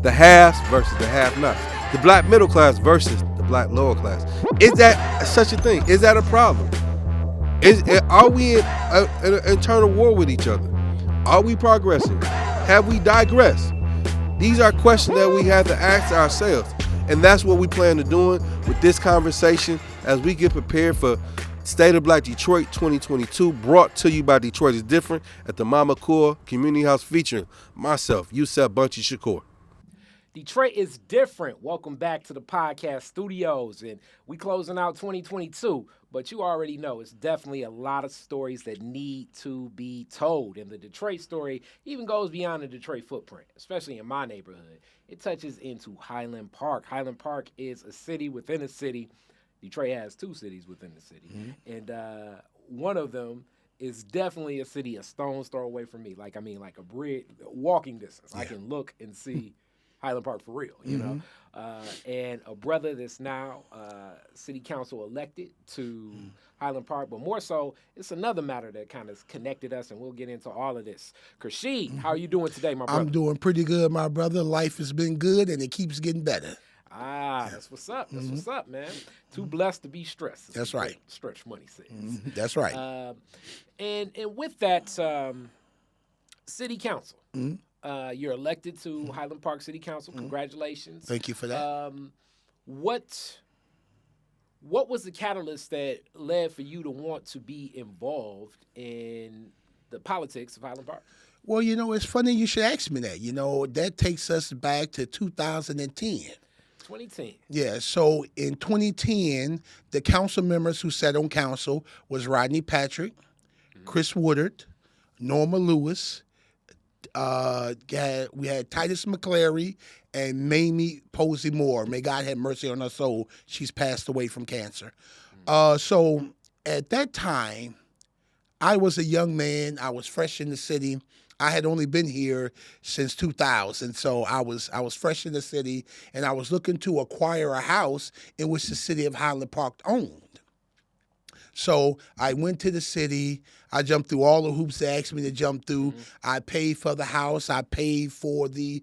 The haves versus the have-nots. The black middle class versus the black lower class. Is that such a thing? Is that a problem? Are we in an internal war with each other? Are we progressing? Have we digressed? These are questions that we have to ask ourselves. And that's what we plan to doing with this conversation as we get prepared for State of Black Detroit 2022, brought to you by Detroit is Different at the Mama Core Community House, featuring myself, Yusef Bunchy Shakur. Detroit is different. Welcome back to the podcast studios, and we closing out 2022, but you already know it's definitely a lot of stories that need to be told, and the Detroit story even goes beyond the Detroit footprint, especially in my neighborhood. It touches into Highland Park. Highland Park is a city within a city. Detroit has two cities within the city, and one of them is definitely a city a stone's throw away from me. Like a bridge, walking distance. Yeah. I can look and see Highland Park for real, you know. And a brother that's now city council elected to Highland Park, but more so, it's another matter that kind of connected us, and we'll get into all of this. Khursheed, how are you doing today, my brother? I'm doing pretty good, my brother. Life has been good, and it keeps getting better. That's what's up. That's what's up, man. Too blessed to be stressed. That's right. Stretch Money says. That's right. And with that, city council. You're elected to Highland Park City Council. Congratulations. Thank you for that. What was the catalyst that led for you to want to be involved in the politics of Highland Park? Well, you know, it's funny you should ask me that. You know, that takes us back to 2010. 2010. Yeah, so in 2010, the council members who sat on council was Rodney Patrick, Chris Woodard, Norma Lewis. We had Titus McClary and Mamie Posey Moore. May God have mercy on her soul. She's passed away from cancer. So at that time, I was a young man. I was fresh in the city. I had only been here since 2000, so I was fresh in the city, and I was looking to acquire a house in which the city of Highland Park owned. So I went to the city. I jumped through all the hoops they asked me to jump through. I paid for the house. I paid for the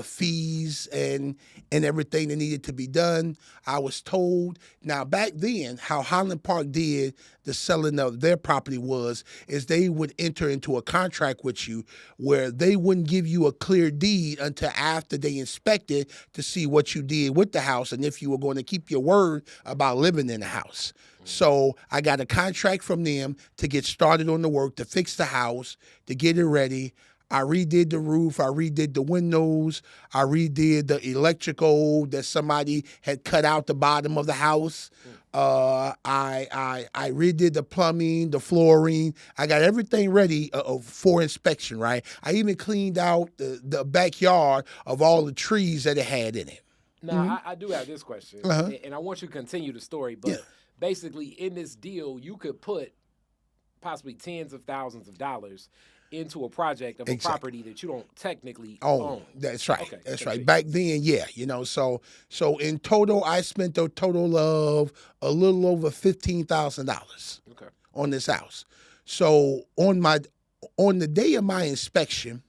fees and everything that needed to be done. I was told, now back then, how Highland Park did the selling of their property is they would enter into a contract with you where they wouldn't give you a clear deed until after they inspected to see what you did with the house and if you were going to keep your word about living in the house. So I got a contract from them to get started on the work, to fix the house, to get it ready. I redid the roof. I redid the windows. I redid the electrical that somebody had cut out the bottom of the house. I redid the plumbing, the flooring. I got everything ready for inspection, right? I even cleaned out the backyard of all the trees that it had in it. Now, I do have this question, and I want you to continue the story, but basically in this deal, you could put possibly tens of thousands of dollars into a project of a property that you don't technically own. That's right. Okay, that's right. Back then, yeah, you know, so in total, I spent a total of a little over $15,000 on this house. So on the day of my inspection,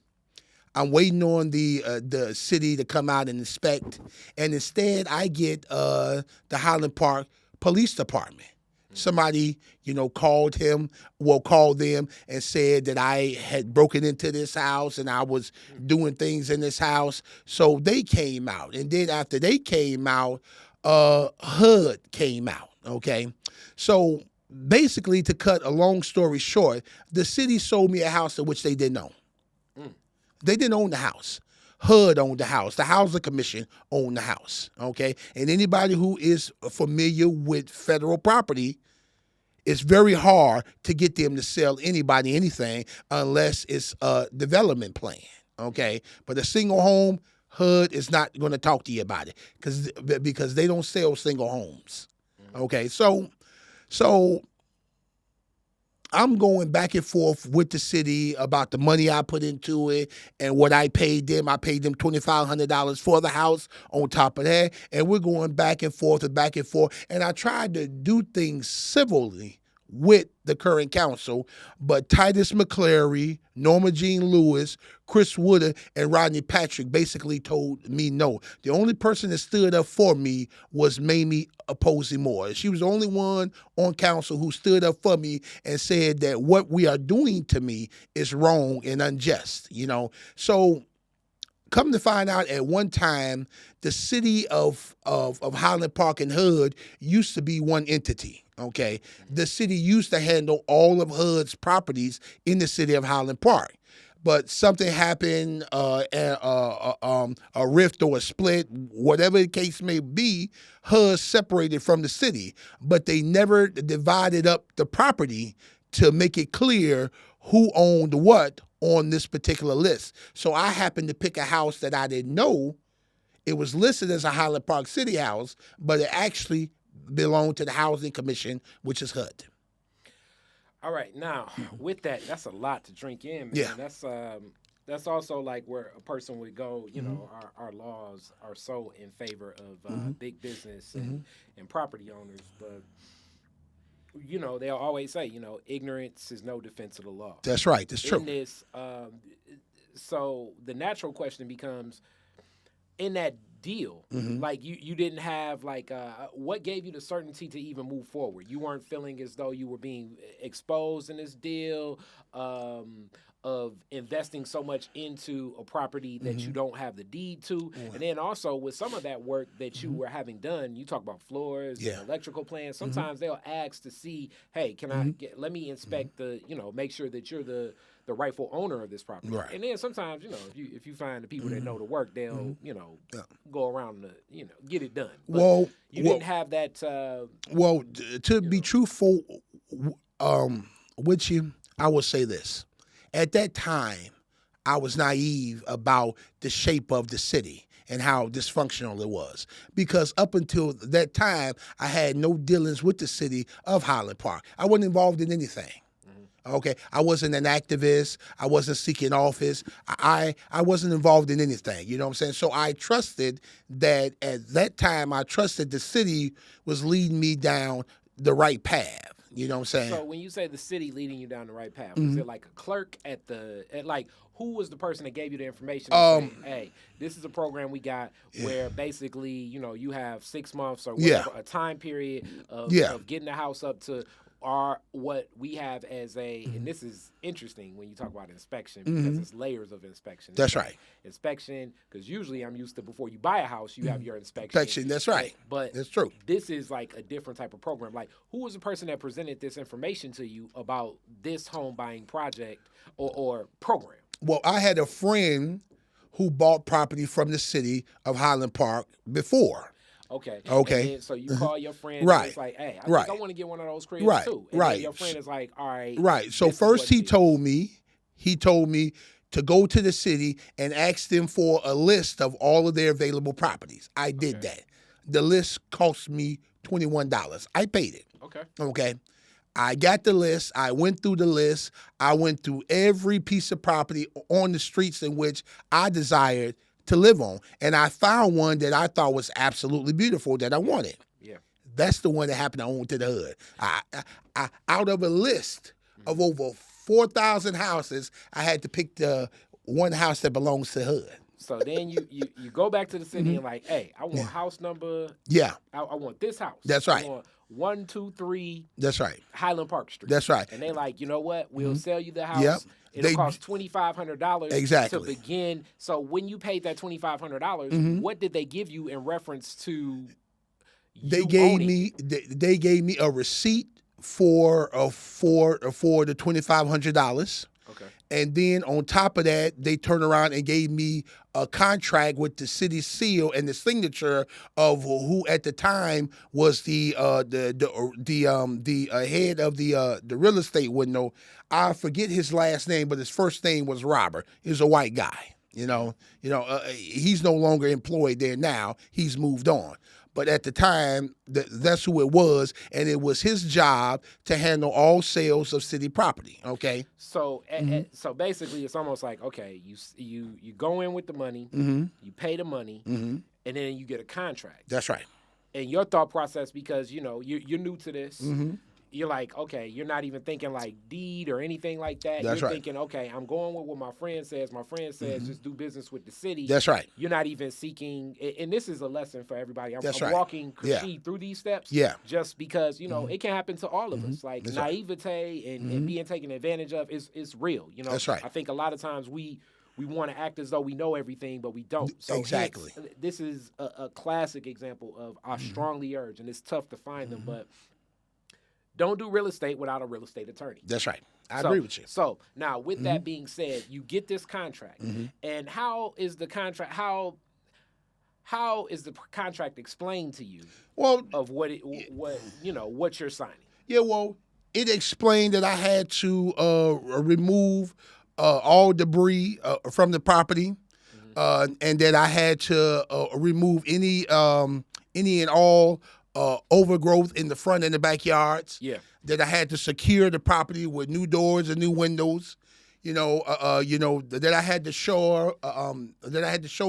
I'm waiting on the city to come out and inspect, and instead I get the Highland Park Police Department. Somebody, you know, called them and said that I had broken into this house and I was doing things in this house. So they came out. And then after they came out, HUD came out, okay? So basically, to cut a long story short, the city sold me a house in which they didn't own. They didn't own the house. HUD owned the house. The Housing Commission owned the house, okay? And anybody who is familiar with federal property, it's very hard to get them to sell anybody anything unless it's a development plan, okay? But a single home, HUD is not going to talk to you about it because they don't sell single homes, okay? So I'm going back and forth with the city about the money I put into it and what I paid them. I paid them $2,500 for the house on top of that. And we're going back and forth. And I tried to do things civilly with the current council, but Titus McClary, Norma Jean Lewis, Chris Woodard, and Rodney Patrick basically told me no. The only person that stood up for me was Mamie Posey Moore. She was the only one on council who stood up for me and said that what we are doing to me is wrong and unjust, So come to find out, at one time, the city of Highland Park and HUD used to be one entity, okay? The city used to handle all of HUD's properties in the city of Highland Park. But something happened, a rift or a split, whatever the case may be, HUD separated from the city. But they never divided up the property to make it clear who owned what on this particular list. So I happened to pick a house that I didn't know. It was listed as a Highland Park City house, but it actually belonged to the Housing Commission, which is HUD. All right, now with that, that's a lot to drink in, man. Yeah. That's also like where a person would go. Our laws are so in favor of big business and property owners, but they'll always say, ignorance is no defense of the law. That's right. That's true. In this, so the natural question becomes, in that deal, like you didn't have what gave you the certainty to even move forward? You weren't feeling as though you were being exposed in this deal of investing so much into a property that you don't have the deed to. And then also with some of that work that you were having done, you talk about floors, and electrical plans. Sometimes they'll ask to see, hey, let me inspect make sure that you're the rightful owner of this property. Right. And then sometimes, if you find the people that know the work, they'll, go around get it done. But you didn't have that. To be truthful with you, I will say this. At that time, I was naive about the shape of the city and how dysfunctional it was. Because up until that time, I had no dealings with the city of Highland Park. I wasn't involved in anything. Okay, I wasn't an activist. I wasn't seeking office. I wasn't involved in anything. You know what I'm saying? So I trusted that at that time, I trusted the city was leading me down the right path. You know what I'm saying? So when you say the city leading you down the right path, was it like a clerk who was the person that gave you the information? Saying, hey, this is a program we got where basically, you have 6 months or whatever, a time period of getting the house up to what we have as and this is interesting when you talk about inspection because it's layers of inspection. That's right. Inspection, because usually I'm used to before you buy a house, you have your inspection. That's right. But that's true. This is like a different type of program. Like, who was the person that presented this information to you about this home buying project or program? Well, I had a friend who bought property from the city of Highland Park before. Okay. And then, so you call your friend right. and it's like, hey, I think I want to get one of those cribs too. And then your friend is like, all right. Right. So first he told me to go to the city and ask them for a list of all of their available properties. I did that. The list cost me $21. I paid it. Okay. I got the list. I went through the list. I went through every piece of property on the streets in which I desired to live on. And I found one that I thought was absolutely beautiful that I wanted. Yeah. That's the one that happened to own to the hood. I out of a list of over 4,000 houses, I had to pick the one house that belongs to the hood. So then you go back to the city and like, hey, I want house number. Yeah. I want this house. That's right. I want 1, 2, 3. That's right. Highland Park Street. That's right. And they like, you know what? We'll sell you the house. Yep. It'll cost $2,500 exactly. to begin. So when you paid that $2,500, what did they give you in reference to They gave me a receipt for the $2,500. Okay. And then on top of that, they turned around and gave me a contract with the city seal and the signature of who at the time was the head of the real estate window. I forget his last name, but his first name was Robert. He was a white guy. He's no longer employed there now. He's moved on. But at the time, that's who it was, and it was his job to handle all sales of city property. Okay. So, so basically, it's almost like, okay, you go in with the money, you pay the money, and then you get a contract. That's right. And your thought process, because you're new to this, you're like, okay, you're not even thinking like deed or anything like that. That's You're right. thinking, okay, I'm going with what my friend says. My friend says just do business with the city. That's right. You're not even seeking, and this is a lesson for everybody. I'm That's right. walking Yeah. Khursheed through these steps Yeah. just because, it can happen to all of us. Like That's right. naivete and being taken advantage of is real. That's right. I think a lot of times we want to act as though we know everything, but we don't. So Exactly. hence, this is a classic example of I strongly urge, and it's tough to find them, but don't do real estate without a real estate attorney. That's right. I agree with you. So now, with that being said, you get this contract, and how is the contract? How is the contract explained to you? Well, Of what you're signing. yeah. Well, it explained that I had to remove all debris from the property, and that I had to remove any and all overgrowth in the front and the backyards. Yeah. That I had to secure the property with new doors and new windows. That I had to show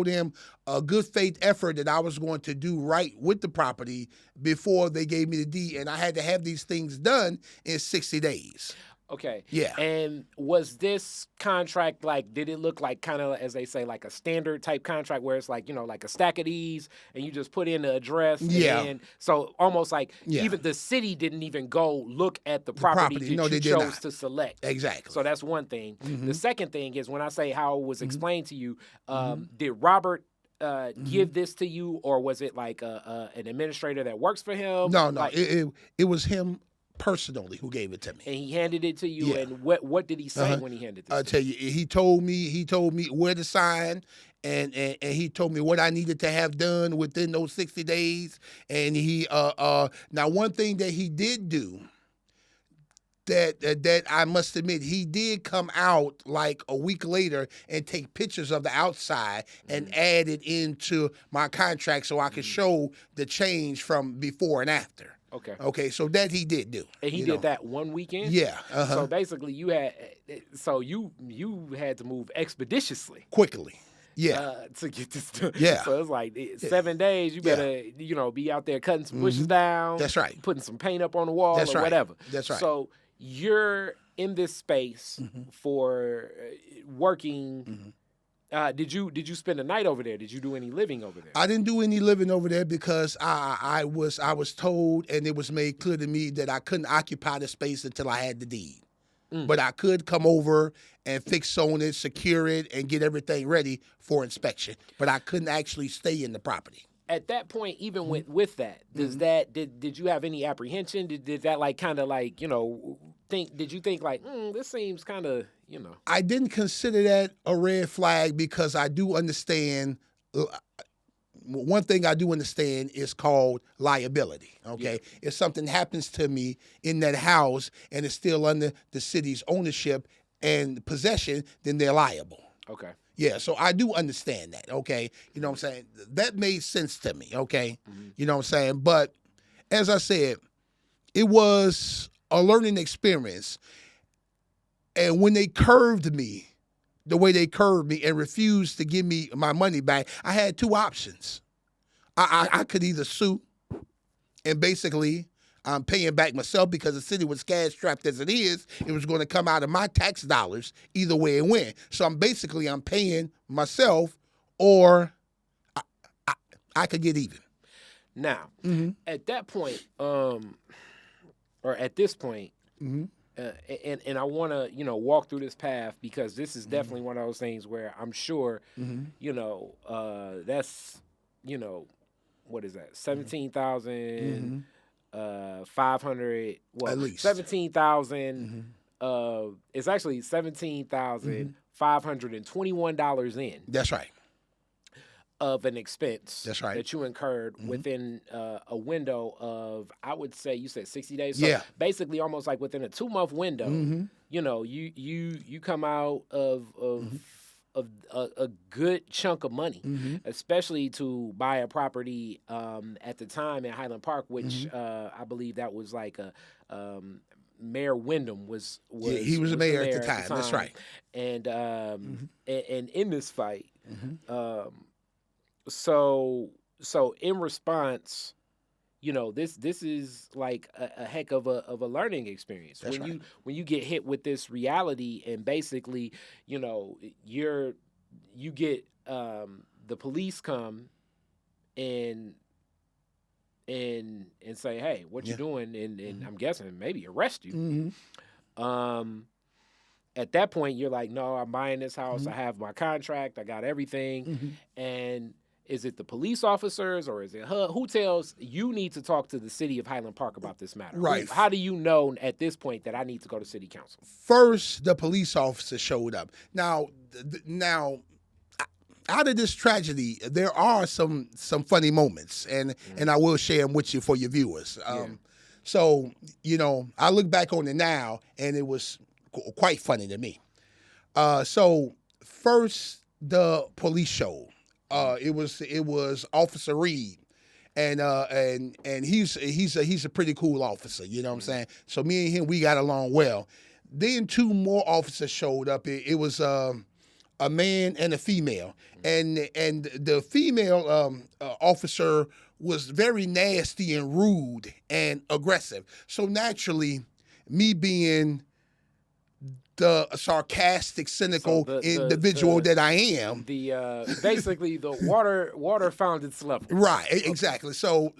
them a good faith effort that I was going to do right with the property before they gave me the deed, and I had to have these things done in 60 days. Okay. Yeah. And was this contract did it look like kind of, as they say, like a standard type contract where it's like, like a stack of these and you just put in the address? Yeah. And so almost like Yeah. even the city didn't even go look at the property that No, you they did chose not. to select. Exactly. So that's one thing. The second thing is when I say how it was explained to you, did Robert give this to you, or was it like an administrator that works for him? No. Like, It was him personally who gave it to me. and he handed it to you. Yeah. And what did he say when he handed this? I'll tell you, he told me where to sign, and he told me what I needed to have done within those 60 days. And he now one thing that he did do that I must admit, he did come out like a week later and take pictures of the outside and add it into my contract so I could show the change from before and after. Okay, so that he did do. And he did that one weekend? Yeah. So basically you had to move expeditiously. Quickly. Yeah. To get this done. Yeah. So it's like 7 days. You better, be out there cutting some bushes down. That's right. Putting some paint up on the wall That's or right. whatever. That's right. So you're in this space for working. Did you spend a night over there? Did you do any living over there? I didn't do any living over there because I was told, and it was made clear to me that I couldn't occupy the space until I had the deed. But I could come over and fix on it, secure it, and get everything ready for inspection. But I couldn't actually stay in the property. At that point, even with that, did you have any apprehension? Did that did you think like, this seems kind of, I didn't consider that a red flag because I do understand. One thing I do understand is called liability. Okay, if something happens to me in that house and it's still under the city's ownership and possession, then they're liable. Okay. Yeah, so I do understand that, okay? You know what I'm saying? That made sense to me, okay? You know what I'm saying? But as I said, it was a learning experience. And when they curved me, the way they curved me and refused to give me my money back, I had two options. I could either sue, and basically I'm paying back myself because the city was cash-strapped as it is. It was going to come out of my tax dollars either way it went. So I'm paying myself, or I could get even. Now, at that point, or at this point, and I want to, walk through this path because this is definitely one of those things where I'm sure, that's, what is that? 17,000. 500. Well, At least 17,000. It's actually $17,521 in. That's right. Of an expense. That's right. That you incurred within a window of, I would say, you said 60 days. So yeah. Basically, almost like within a 2-month window. You come out of a good chunk of money, especially to buy a property at the time in Highland Park, which I believe that was like Mayor Wyndham was he was the mayor at the time. That's right. And and in this fight, so in response, this is like a heck of a learning experience. That's right. When you get hit with this reality, and basically, you get the police come and say, hey, what you doing? And I'm guessing maybe arrest you. At that point, you're like, no, I'm buying this house. I have my contract. I got everything. And is it the police officers or is it HUD? Who tells you need to talk to the city of Highland Park about this matter? Right. How do you know at this point that I need to go to city council? First, the police officer showed up. Now, out of this tragedy, there are some funny moments, and I will share them with you for your viewers. So, I look back on it now, and it was quite funny to me. So, first, the police showed. It was Officer Reed, and he's a pretty cool officer. You know what I'm saying? So me and him, we got along well. Then 2 more officers showed up. It was a man and a female, and the female officer was very nasty and rude and aggressive. So naturally, me being the sarcastic, cynical individual that I am, basically the water found its level. Right, exactly. So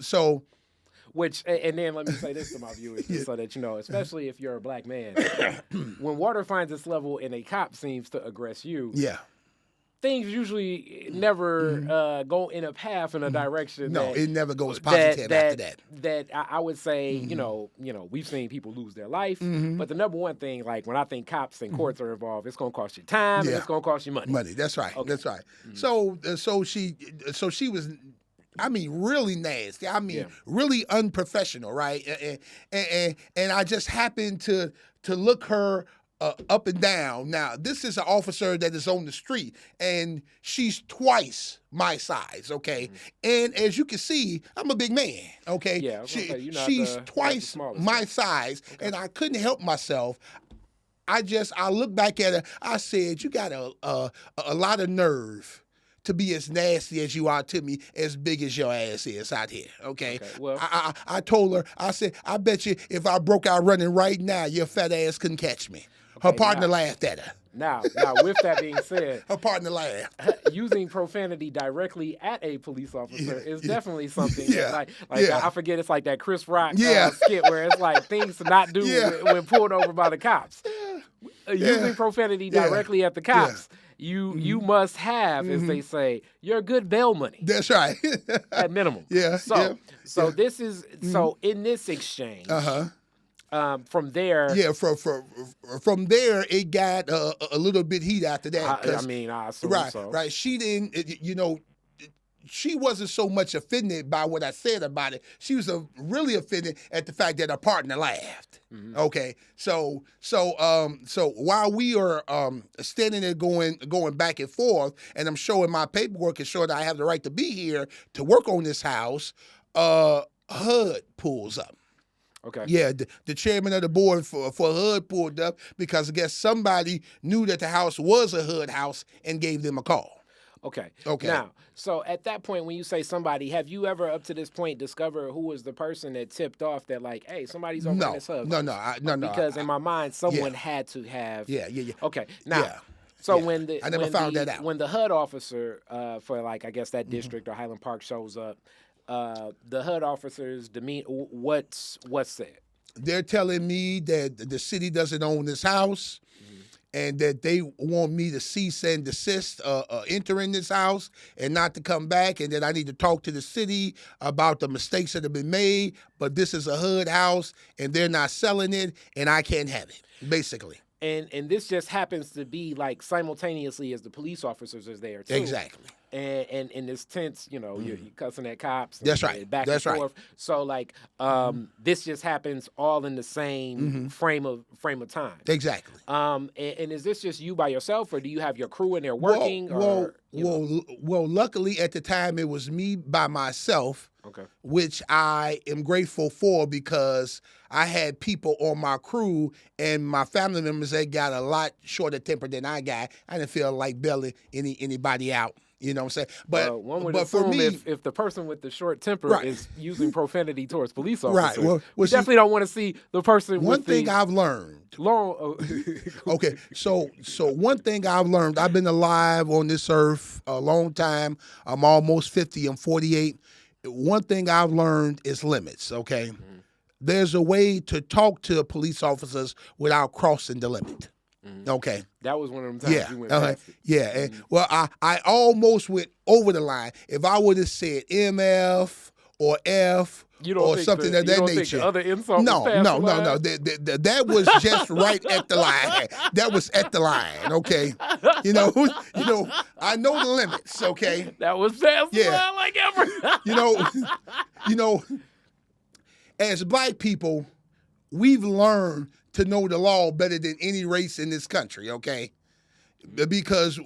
which, and then let me say this to my viewers, just so that you know, especially if you're a black man, when water finds its level and a cop seems to aggress you, things usually never go in a path in a direction. No, it never goes positive after that. That I would say, we've seen people lose their life, but the number one thing, like when I think cops and courts are involved, it's going to cost you time and it's going to cost you money. That's right. Okay. That's right. So she was, really nasty. Really unprofessional, right? And I just happened to look her up and down. Now, this is an officer that is on the street, and she's twice my size, okay? And as you can see, I'm a big man, okay? Yeah, she's twice my size, and I couldn't help myself. I looked back at her. I said, you got a lot of nerve to be as nasty as you are to me, as big as your ass is out here, okay? Well, I told her, I said, I bet you if I broke out running right now, your fat ass couldn't catch me. Her partner laughed at her. Now, with that being said, her partner laughed. Using profanity directly at a police officer is definitely something. I forget, it's like that Chris Rock skit where it's like things to not do when pulled over by the cops. Using profanity directly at the cops. You must have, as they say, your good bail money. That's right. At minimum. So this is so in this exchange. From there, from there, it got a little bit heat after that. I assume so. Right. She didn't, she wasn't so much offended by what I said about it. She was really offended at the fact that her partner laughed. Okay, so while we are standing there going back and forth, and I'm showing my paperwork and showing that I have the right to be here to work on this house, HUD pulls up. Okay. Yeah, the chairman of the board for HUD pulled up because I guess somebody knew that the house was a HUD house and gave them a call. Okay. Now, so at that point, when you say somebody, have you ever up to this point discovered who was the person that tipped off that, like, hey, somebody's over in this HUD? No. Because in my mind, someone had to have. Yeah. Okay. Now. So when I never found that out. When the HUD officer for like I guess that district or Highland Park shows up, the HUD officers demean what's said? They're telling me that the city doesn't own this house, and that they want me to cease and desist entering this house and not to come back, and that I need to talk to the city about the mistakes that have been made. But this is a HUD house, and they're not selling it, and I can't have it, basically. And this just happens to be like simultaneously as the police officers is there too. Exactly. And in this tense, you're cussing at cops. That's right. Back and forth. So like, this just happens all in the same frame of time. Exactly. And is this just you by yourself, or do you have your crew in there working? Well, luckily at the time it was me by myself. Okay. Which I am grateful for because I had people on my crew and my family members that got a lot shorter temper than I got. I didn't feel like bailing anybody out. You know what I'm saying? But one would but for assume me, if the person with the short temper Right. is using profanity towards police Right. officers, Well, we see, definitely don't want to see the person one with thing the I've learned. long. Okay, so one thing I've learned, I've been alive on this earth a long time. I'm almost 50. I'm 48. One thing I've learned is limits. Okay, there's a way to talk to police officers without crossing the limit. Okay. That was one of them times Yeah, you went past it. yeah. And, well, I almost went over the line. If I would have said MF or F You don't or think something the, of you that don't nature, think the other insult no, was past no, the no, line? no. That was just right at the line. That was at the line. Okay, you know, I know the limits. Okay, That was past the Yeah. line like ever. you know, as black people, we've learned to know the law better than any race in this country. Okay, because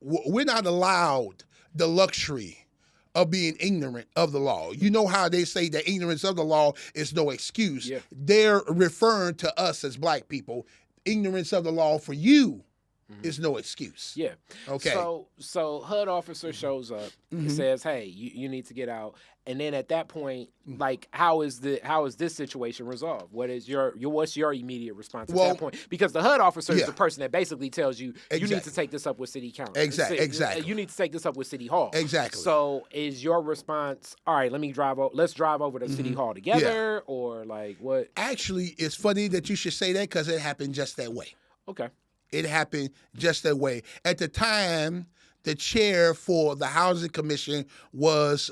we're not allowed the luxury of being ignorant of the law. You know how they say that ignorance of the law is no excuse. Yeah. They're referring to us as black people. Ignorance of the law for you is no excuse. Yeah. Okay. So HUD officer shows up, says, "Hey, you need to get out." And then at that point, like, how is this situation resolved? What's your immediate response at that point? Because the HUD officer is the person that basically tells you you need to Exactly. take this up with city council. Exactly. You need to take this up with city hall. Exactly. So is your response, all right, let's drive over to city hall together, or like what? Actually, it's funny that you should say that because it happened just that way. Okay. It happened just that way. At the time, the chair for the Housing Commission was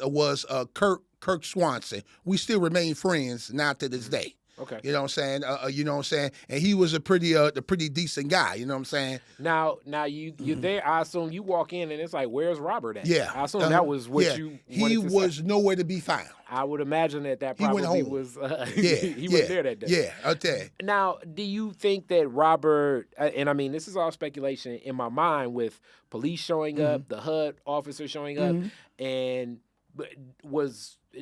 Kirk Swanson. We still remain friends now to this day. Okay. You know what I'm saying? You know what I'm saying? And he was a pretty decent guy. You know what I'm saying? Now you're there. I assume you walk in and it's like, where's Robert at? Yeah. I assume that was what you wanted He to was say. nowhere to be found. I would imagine that He went probably home. was. Yeah. He was there that day. Yeah, I'll tell you. Now, do you think that Robert, and I mean, this is all speculation in my mind with police showing up, the HUD officer showing up, and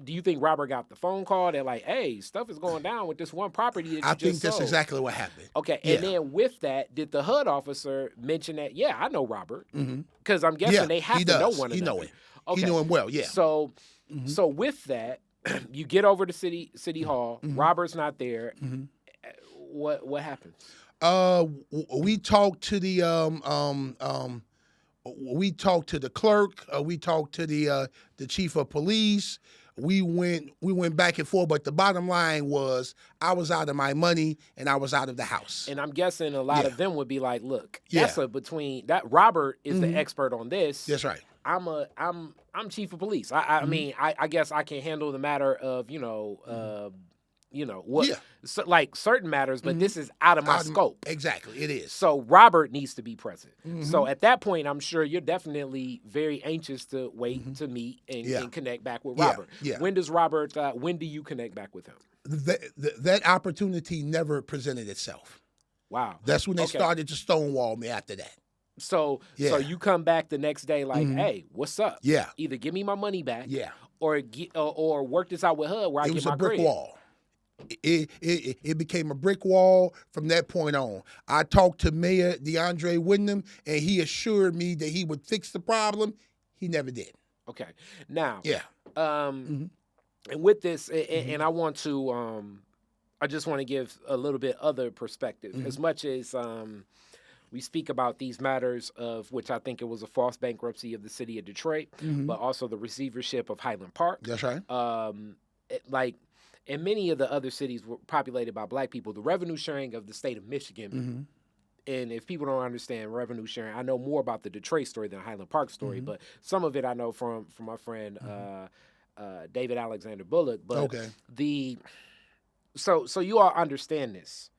do you think Robert got the phone call that like, hey, stuff is going down with this one property that you I just think that's sold? exactly what happened. Okay, Yeah. and then with that, did the HUD officer mention that, yeah, I know Robert? Because I'm guessing they have he to know does. one He another. know him. Okay. He knew him well, yeah. So with that, you get over to City Hall. Robert's not there. What happens? We talked to the we talked to the clerk. We talked to the chief of police. We went back and forth, but the bottom line was I was out of my money and I was out of the house. And I'm guessing a lot of them would be like, look, Yeah. that's between that Robert is the expert on this. That's right. I'm chief of police. I mean, I guess I can handle the matter of, what, Yeah. so, like certain matters, but this is out of my scope. Exactly, it is. So Robert needs to be present. So at that point, I'm sure you're definitely very anxious to wait to meet and connect back with Yeah, Robert. yeah. When does Robert? When do you connect back with him? That opportunity never presented itself. Wow. That's when they Okay. started to stonewall me after that. So Yeah. so you come back the next day like, hey, what's up? Yeah. Either give me my money back, Yeah. or work this out with HUD where I It get was my a brick grid. wall. It became a brick wall from that point on. I talked to Mayor DeAndre Wyndham, and he assured me that he would fix the problem. He never did. Okay. Now, Yeah. and with this, and I want to, I just want to give a little bit other perspective. As much as we speak about these matters of which I think it was a false bankruptcy of the city of Detroit, but also the receivership of Highland Park. That's right. And many of the other cities were populated by black people. The revenue sharing of the state of Michigan, and if people don't understand revenue sharing, I know more about the Detroit story than the Highland Park story, but some of it I know from my friend David Alexander Bullock. But Okay. so you all understand this.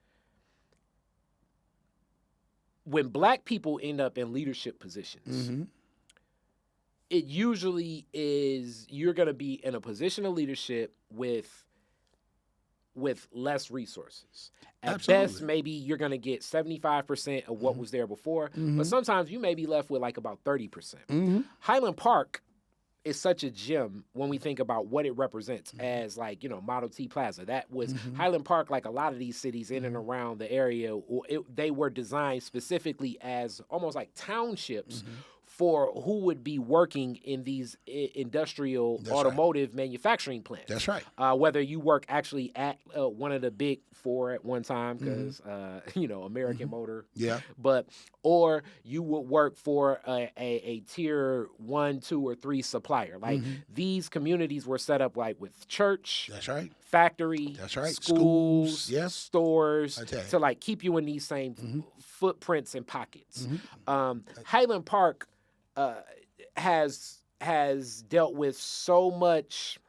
When black people end up in leadership positions, it usually is you're going to be in a position of leadership with less resources. At Absolutely. best, maybe you're going to get 75% of what was there before, but sometimes you may be left with like about 30%. Highland Park is such a gem when we think about what it represents as like, Model T Plaza. That was Highland Park, like a lot of these cities in and around the area, they were designed specifically as almost like townships for who would be working in these industrial automotive manufacturing plants. That's right. Whether you work actually at one of the big four at one time, because American Motor, or you would work for a tier 1, 2, or 3 supplier. Like these communities were set up like with church. That's right. Factory. That's right. Schools. Stores. To like keep you in these same footprints and pockets. Highland Park has dealt with so much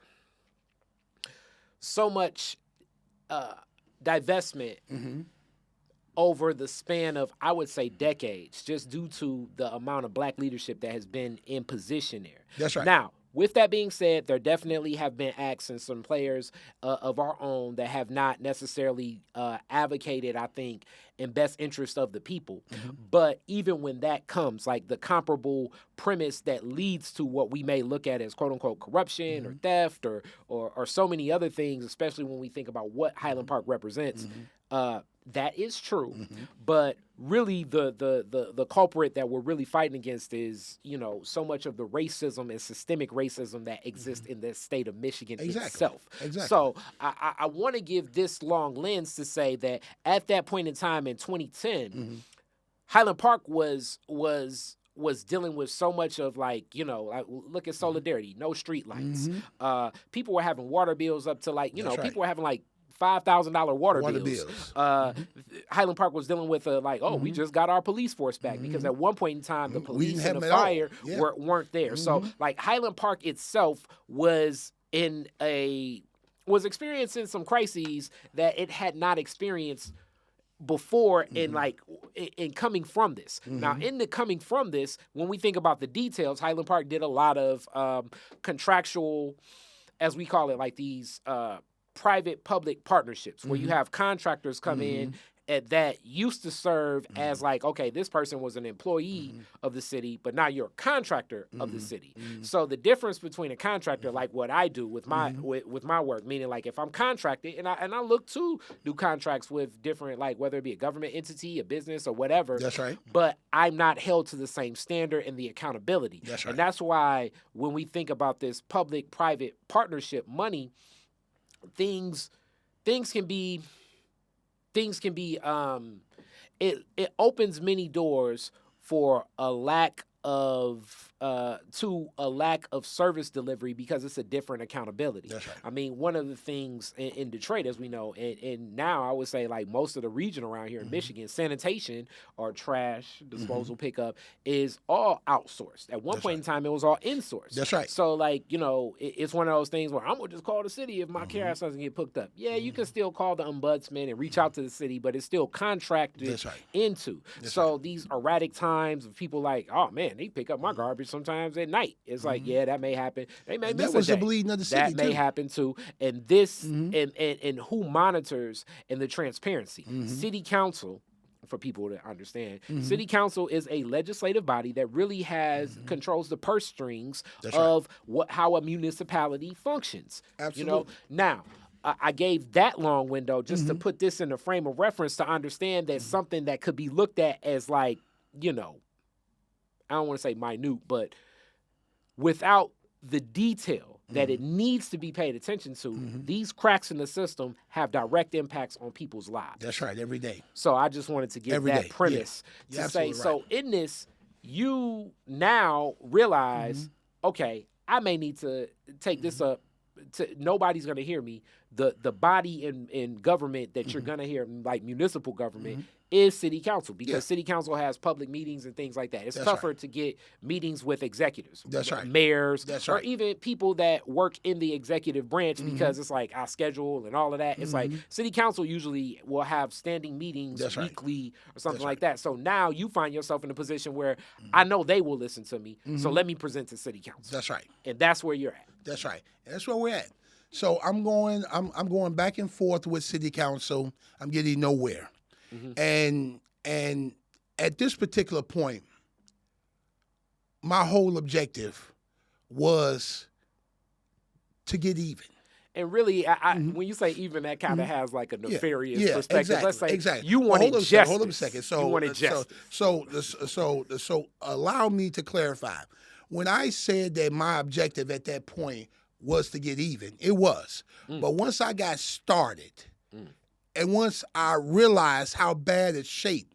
divestment over the span of, I would say, decades, just due to the amount of black leadership that has been in position there. That's right. Now, with that being said, there definitely have been acts and some players of our own that have not necessarily advocated, I think, in best interest of the people. But even when that comes, like the comparable premise that leads to what we may look at as quote unquote corruption or theft or so many other things, especially when we think about what Highland Park represents, that is true. But really the culprit that we're really fighting against is, so much of the racism and systemic racism that exists in the state of Michigan itself. Exactly. So I want to give this long lens to say that at that point in time in 2010, Highland Park was dealing with so much of like look at Solidarity, no street lights. People were having water bills up to like, people were having like $5,000 water bills. Highland Park was dealing with we just got our police force back because at one point in time the police and the fire weren't there. So like Highland Park itself was experiencing some crises that it had not experienced before in coming from this. Now, in the coming from this, when we think about the details, Highland Park did a lot of contractual, as we call it, like these private-public partnerships where you have contractors come in that used to serve as like, okay, this person was an employee of the city, but now you're a contractor of the city. So the difference between a contractor, like what I do with my with my work, meaning like if I'm contracted and I look to do contracts with different, like whether it be a government entity, a business, or whatever. That's right. But I'm not held to the same standard and the accountability. That's right. And that's why when we think about this public-private partnership money, things can be it opens many doors for a lack of service delivery because it's a different accountability. That's right. I mean, one of the things in Detroit, as we know, and now I would say like most of the region around here in Michigan, sanitation or trash disposal pickup is all outsourced. At one point in time, it was all insourced. That's right. So like, it's one of those things where I'm going to just call the city if my care doesn't get hooked up. Yeah, you can still call the ombudsman and reach out to the city, but it's still contracted into. So these erratic times of people like, oh man, they pick up my garbage sometimes at night. It's like, yeah, that may happen. They may miss that was a day. the bleeding of the city. That may happen too. And this and who monitors and the transparency. City council, for people to understand, city council is a legislative body that really controls the purse strings of how a municipality functions. Absolutely. Now, I gave that long window just to put this in a frame of reference to understand that something that could be looked at as like, I don't want to say minute, but without the detail that it needs to be paid attention to, these cracks in the system have direct impacts on people's lives. That's right, every day. So I just wanted to give that premise to say, so in this, you now realize, okay, I may need to take this up. Nobody's going to hear me. The body in government that you're going to hear, like municipal government, is city council because city council has public meetings and things like that. It's tougher to get meetings with executives, mayors, or even people that work in the executive branch because it's like our schedule and all of that. It's like city council usually will have standing meetings weekly or something like that. So now you find yourself in a position where I know they will listen to me. So let me present to city council. That's right. And that's where you're at. That's right. And that's where we're at. So I'm going back and forth with city council. I'm getting nowhere. And at this particular point, my whole objective was to get even. And really, when you say even, that kind of has like a nefarious Yeah, perspective. Let's say exactly. you wanted justice. Hold up a second. You wanted justice. So allow me to clarify. When I said that my objective at that point was to get even, it was. But once I got started, and once I realized how bad a shape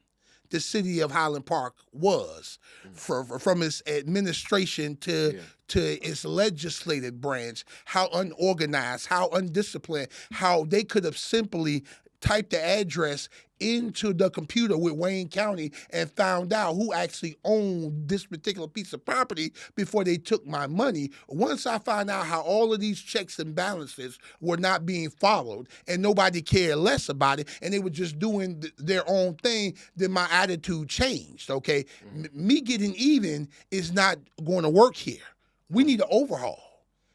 the city of Highland Park was, from its administration to its legislative branch, how unorganized, how undisciplined, how they could have simply typed the address into the computer with Wayne County and found out who actually owned this particular piece of property before they took my money. Once I found out how all of these checks and balances were not being followed and nobody cared less about it and they were just doing their own thing, then my attitude changed, okay? Me getting even is not going to work here. We need an overhaul.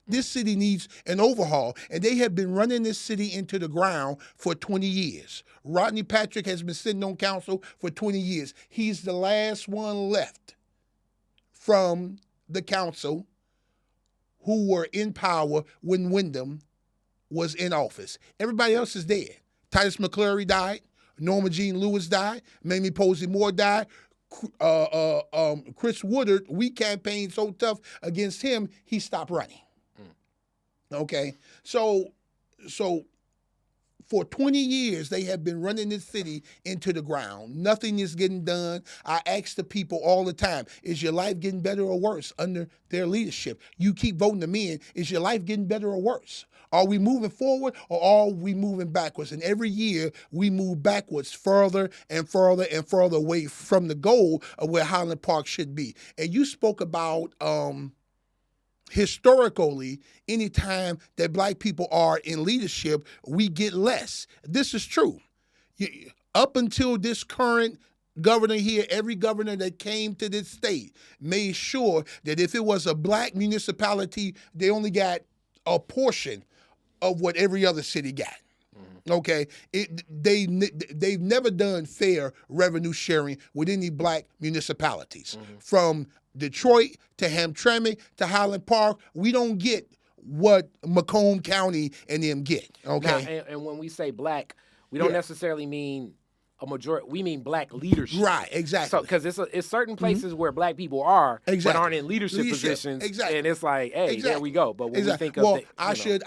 This city needs an overhaul, and they have been running this city into the ground for 20 years. Rodney Patrick has been sitting on council for 20 years. He's the last one left from the council who were in power when Wyndham was in office. Everybody else is dead. Titus McCleary died. Norma Jean Lewis died. Mamie Posey Moore died. Chris Woodard, we campaigned so tough against him, he stopped running. Okay, so for 20 years, they have been running this city into the ground. Nothing is getting done. I ask the people all the time, is your life getting better or worse under their leadership? You keep voting them in. Is your life getting better or worse? Are we moving forward or are we moving backwards? And every year, we move backwards further and further and further away from the goal of where Highland Park should be. And you spoke about historically, anytime that black people are in leadership, we get less. This is true. Up until this current governor here, every governor that came to this state made sure that if it was a black municipality, they only got a portion of what every other city got. Okay, they've never done fair revenue sharing with any black municipalities. From Detroit to Hamtramck to Highland Park, we don't get what Macomb County and them get. Okay, now, and when we say black, we don't necessarily mean a majority. We mean black leadership. Right, exactly. So because it's certain places where black people are, but aren't in leadership positions. Exactly. And it's like, hey, there we go. But when we think of I should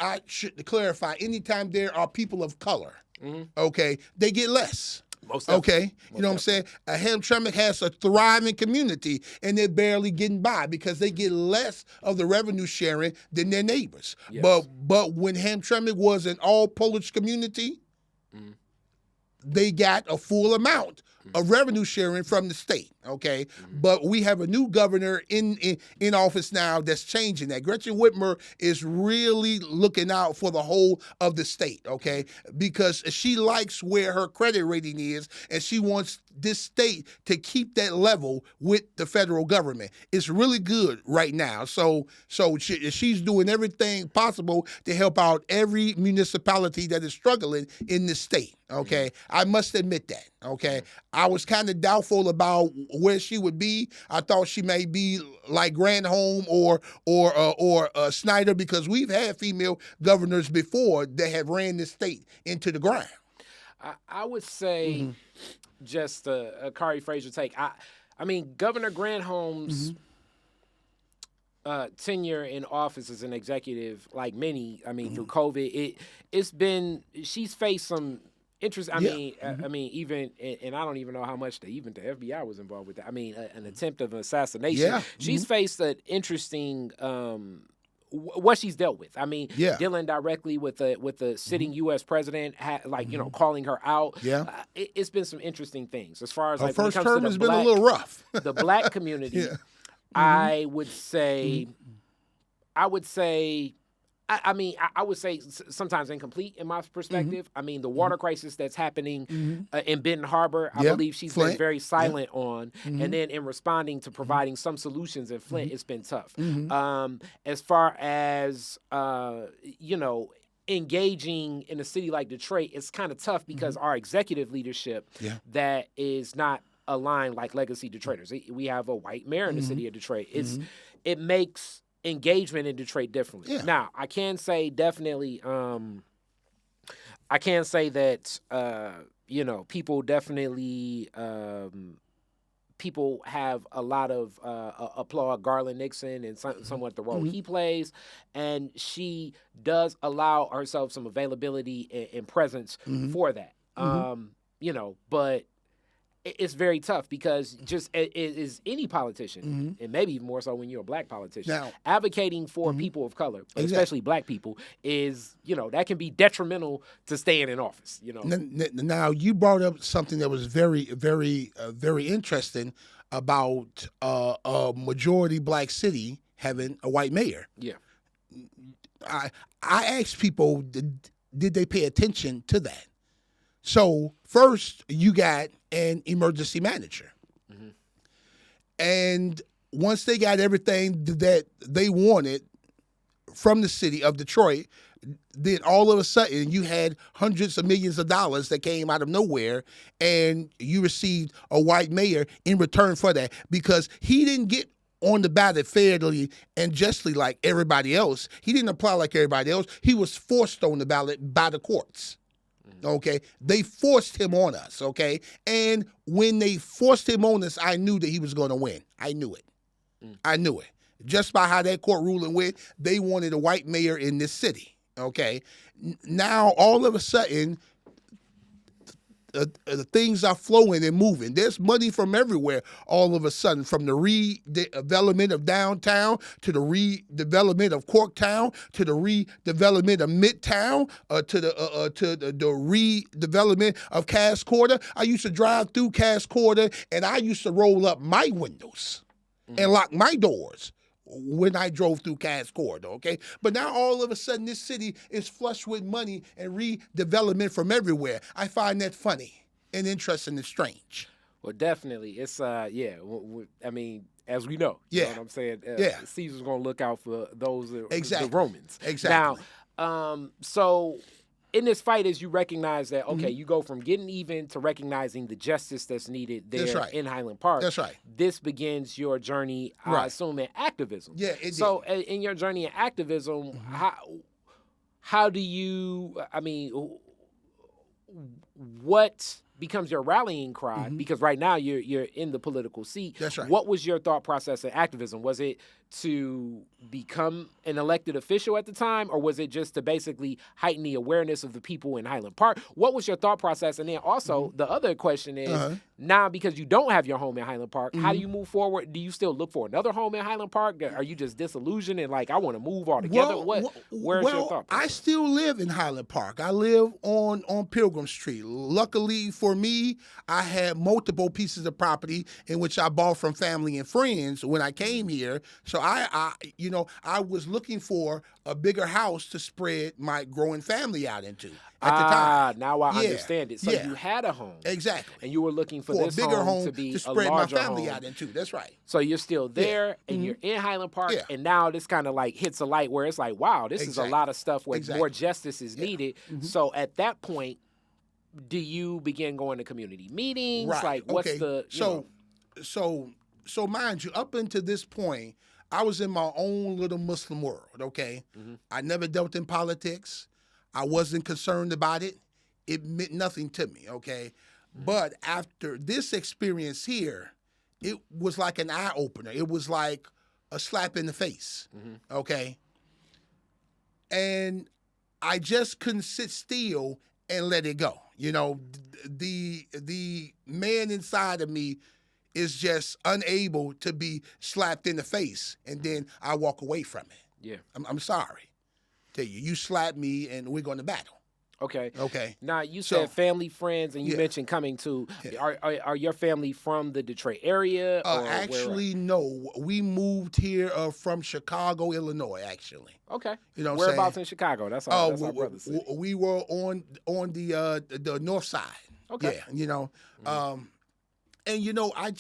clarify. Anytime there are people of color, okay, they get less. Okay, you know what I'm saying? Hamtramck has a thriving community, and they're barely getting by because they get less of the revenue sharing than their neighbors. Yes. But when Hamtramck was an all Polish community, they got a full amount of revenue sharing from the state, okay? But we have a new governor in office now that's changing that. Gretchen Whitmer is really looking out for the whole of the state, okay? Because she likes where her credit rating is, and she wants this state to keep that level with the federal government. It's really good right now. So she's doing everything possible to help out every municipality that is struggling in this state, okay? I must admit that, okay? I was kind of doubtful about where she would be. I thought she may be like Granholm or Snyder, because we've had female governors before that have ran this state into the ground. I would say just a Kari Frazier take. I mean, Governor Granholm's tenure in office as an executive, like many, I mean, through COVID, she's faced some interest. I mean, even, and I don't even know how much the FBI was involved with that. I mean, an attempt of an assassination. Yeah. She's faced an interesting, what she's dealt with. I mean, dealing directly with the sitting U.S. president, calling her out. Yeah. It's been some interesting things as far as her like first when it comes term to has been a little rough. The black community, I would say, I would say sometimes incomplete in my perspective. I mean, the water crisis that's happening in Benton Harbor, I believe she's been very silent on. And then in responding to providing some solutions in Flint, it's been tough. As far as, engaging in a city like Detroit, it's kind of tough because our executive leadership that is not aligned like legacy Detroiters. We have a white mayor in the city of Detroit. It makes engagement in Detroit differently. Yeah. Now, I can say definitely, I can say that, people definitely, people have a lot of applaud Garland Nixon and somewhat the role he plays, and she does allow herself some availability and presence for that. But it's very tough because just it is any politician, and maybe even more so when you're a black politician, Now, advocating for people of color, but especially black people, is that can be detrimental to staying in office. Now you brought up something that was very, very, very interesting about a majority black city having a white mayor. Yeah. I asked people, did they pay attention to that? So first, you got an emergency manager. And once they got everything that they wanted from the city of Detroit, then all of a sudden you had hundreds of millions of dollars that came out of nowhere, and you received a white mayor in return for that, because he didn't get on the ballot fairly and justly like everybody else. He didn't apply like everybody else. He was forced on the ballot by the courts. Okay, they forced him on us. Okay, and when they forced him on us, I knew that he was going to win. I knew it. I knew it just by how that court ruling went. They wanted a white mayor in this city. Okay, now all of a sudden, the things are flowing and moving. There's money from everywhere all of a sudden, from the redevelopment of downtown to the redevelopment of Corktown to the redevelopment of Midtown to the redevelopment of Cass Quarter. I used to drive through Cass Quarter, and I used to roll up my windows and lock my doors when I drove through Cass Quarter, okay? But now all of a sudden this city is flush with money and redevelopment from everywhere. I find that funny and interesting and strange. Well, definitely. It's, I mean, as we know, you know what I'm saying? Caesar's going to look out for those, the Romans. Exactly. Now, so in this fight, as you recognize that, okay, you go from getting even to recognizing the justice that's needed there in Highland Park. That's right. This begins your journey, I assume, in activism. Yeah, it So in your journey in activism, how do you, what becomes your rallying cry? Because right now you're in the political seat. That's right. What was your thought process in activism? Was it to become an elected official at the time, or was it just to basically heighten the awareness of the people in Highland Park? What was your thought process? And then also the other question is, now because you don't have your home in Highland Park, how do you move forward? Do you still look for another home in Highland Park? Are you just disillusioned and like, I want to move altogether? Where's your thought process? I still live in Highland Park. I live on Pilgrim Street. Luckily for me, I had multiple pieces of property in which I bought from family and friends when I came here. So I was looking for a bigger house to spread my growing family out into at the time. Now I understand it. So you had a home. Exactly. And you were looking for a this bigger home to be to spread a my larger family home. out into. That's right. So you're still there, and you're in Highland Park, and now this kind of like hits a light where it's like, wow, this is a lot of stuff where more justice is needed. So at that point, do you begin going to community meetings? Right. Like, what's the So mind you, up until this point, I was in my own little Muslim world, okay? I never dealt in politics. I wasn't concerned about it. It meant nothing to me, okay? But after this experience here, it was like an eye-opener. It was like a slap in the face, okay? And I just couldn't sit still and let it go. You know, the man inside of me is just unable to be slapped in the face, and then I walk away from it. Yeah. I'm sorry. Tell you, you slapped me, and we're going to battle. Okay. Okay. Now, you said family, friends, and you mentioned coming to. Are your family from the Detroit area? Actually, no. We moved here from Chicago, Illinois, actually. Okay. You know what Whereabouts I'm in Chicago? That's our brothers. We were on the north side. Okay. Yeah, you know. And you know, I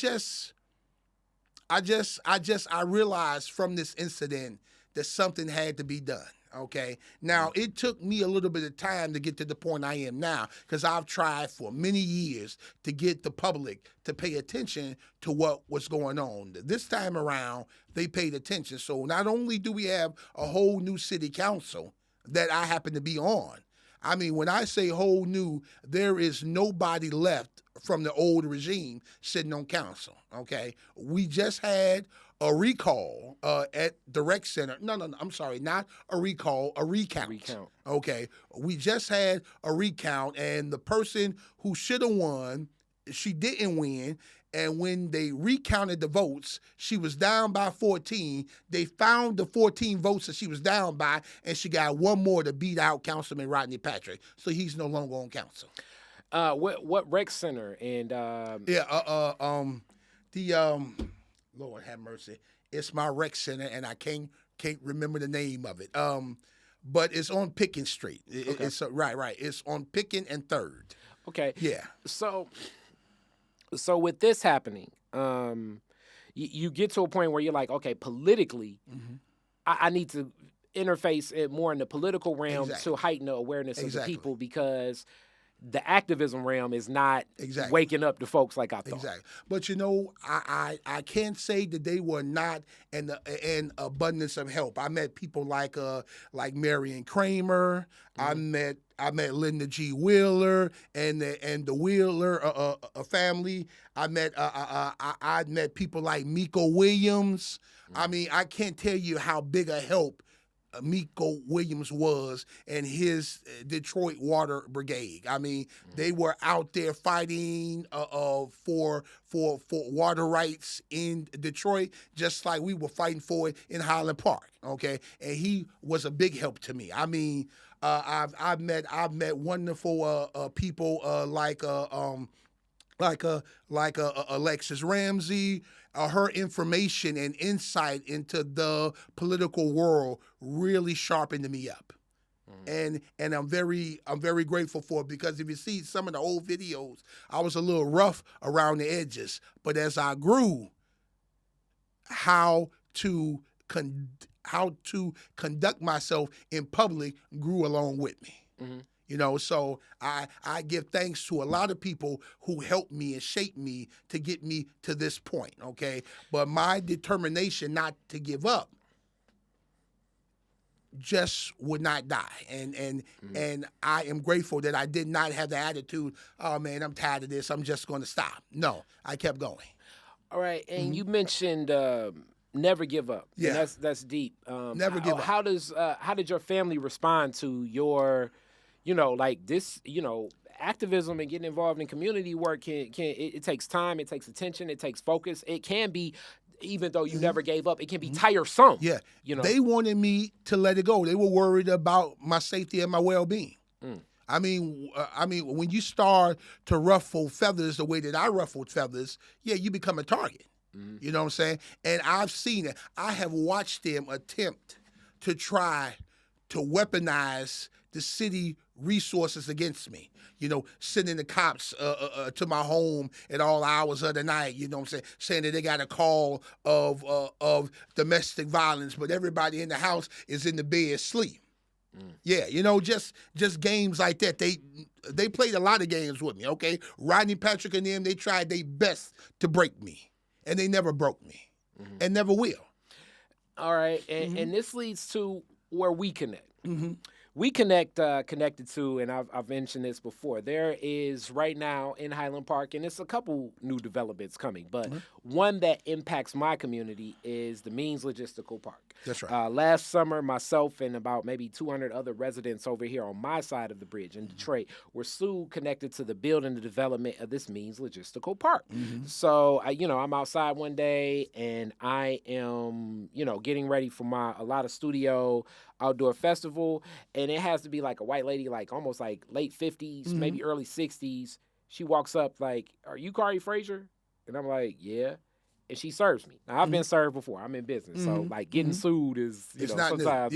realized from this incident that something had to be done. Okay. Now, it took me a little bit of time to get to the point I am now because I've tried for many years to get the public to pay attention to what was going on. This time around, they paid attention. So not only do we have a whole new city council that I happen to be on, I mean, when I say whole new, there is nobody left from the old regime sitting on council, okay? We just had a recall at the rec center. No, I'm sorry, not a recall, a recount. Okay, we just had a recount, and the person who should have won, she didn't win. And when they recounted the votes, she was down by 14. They found the 14 votes that she was down by, and she got one more to beat out Councilman Rodney Patrick. So he's no longer on council. What rec center and Lord have mercy. It's my rec center, and I can't remember the name of it. But it's on Pickens Street. Okay. It's right. It's on Pickens and 3rd. Okay. Yeah. So with this happening, you get to a point where you're like, okay, politically, I need to interface it more in the political realm to heighten the awareness of the people, because the activism realm is not waking up the folks like I thought. Exactly. But I can't say that they were not an abundance of help. I met people like Marion Kramer. I met Linda G. Wheeler and the Wheeler family. I met people like Miko Williams. I mean, I can't tell you how big a help Miko Williams was and his Detroit Water Brigade. I mean, they were out there fighting for water rights in Detroit, just like we were fighting for it in Highland Park. Okay, and he was a big help to me. I mean, I've met wonderful people like Alexis Ramsey. Her information and insight into the political world really sharpened me up, and I'm very grateful for it, because if you see some of the old videos, I was a little rough around the edges, but as I grew, how to conduct myself in public grew along with me. You know, so I give thanks to a lot of people who helped me and shaped me to get me to this point, okay? But my determination not to give up just would not die. And I am grateful that I did not have the attitude, oh man, I'm tired of this, I'm just gonna stop. No, I kept going. All right, and you mentioned never give up. Yeah. And that's deep. Never give up. How did your family respond to your, like this, activism and getting involved in community work it takes time, it takes attention, it takes focus. It can be, even though you never gave up, it can be tiresome. Yeah. They wanted me to let it go. They were worried about my safety and my well-being. I mean, when you start to ruffle feathers the way that I ruffled feathers, yeah, you become a target. You know what I'm saying? And I've seen it. I have watched them attempt to try to weaponize the city resources against me. Sending the cops to my home at all hours of the night, you know what I'm saying that they got a call of domestic violence, but everybody in the house is in the bed asleep. Yeah, just games like that. They played a lot of games with me, okay? Rodney Patrick and them, they tried their best to break me, and they never broke me, and never will. All right, and this leads to where we connect. We connected to, and I've mentioned this before, there is right now in Highland Park, and it's a couple new developments coming, but one that impacts my community is the Means Logistical Park. That's right. Last summer, myself and about maybe 200 other residents over here on my side of the bridge in Detroit were sued connected to the build and the development of this Means Logistical Park. So, I'm outside one day, and I am, getting ready for a lot of studio outdoor festival, and it has to be like a white lady, like almost like late 50s, maybe early 60s. She walks up like, "Are you Kari Frazier?" And I'm like, "Yeah." And she serves me. Now, I've been served before. I'm in business. So, like, getting sued is, sometimes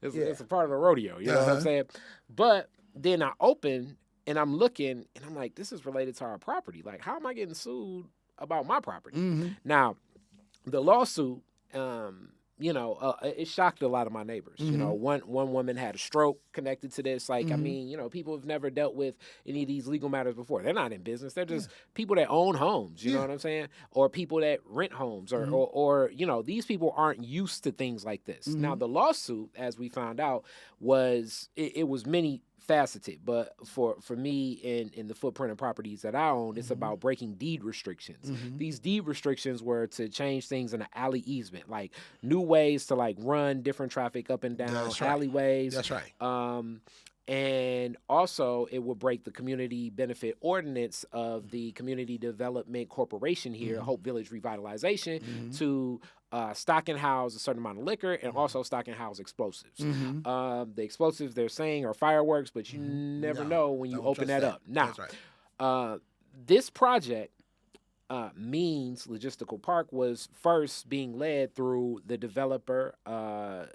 it's a part of the rodeo. You know what I'm saying? But then I open, and I'm looking, and I'm like, this is related to our property. Like, how am I getting sued about my property? Now, the lawsuit it shocked a lot of my neighbors. One woman had a stroke connected to this. Like, I mean, people have never dealt with any of these legal matters before. They're not in business. They're just people that own homes. You know what I'm saying? Or people that rent homes, or these people aren't used to things like this. Now, the lawsuit, as we found out, was it was many faceted, but for me in the footprint of properties that I own, it's about breaking deed restrictions. These deed restrictions were to change things in an alley easement, like new ways to like run different traffic up and down alleyways. That's right. And also, it will break the community benefit ordinance of the Community Development Corporation here, Hope Village Revitalization, to stock and house a certain amount of liquor and also stock and house explosives. The explosives they're saying are fireworks, but you never know when you open that up. Now, this project means Logistical Park was first being led through the developer,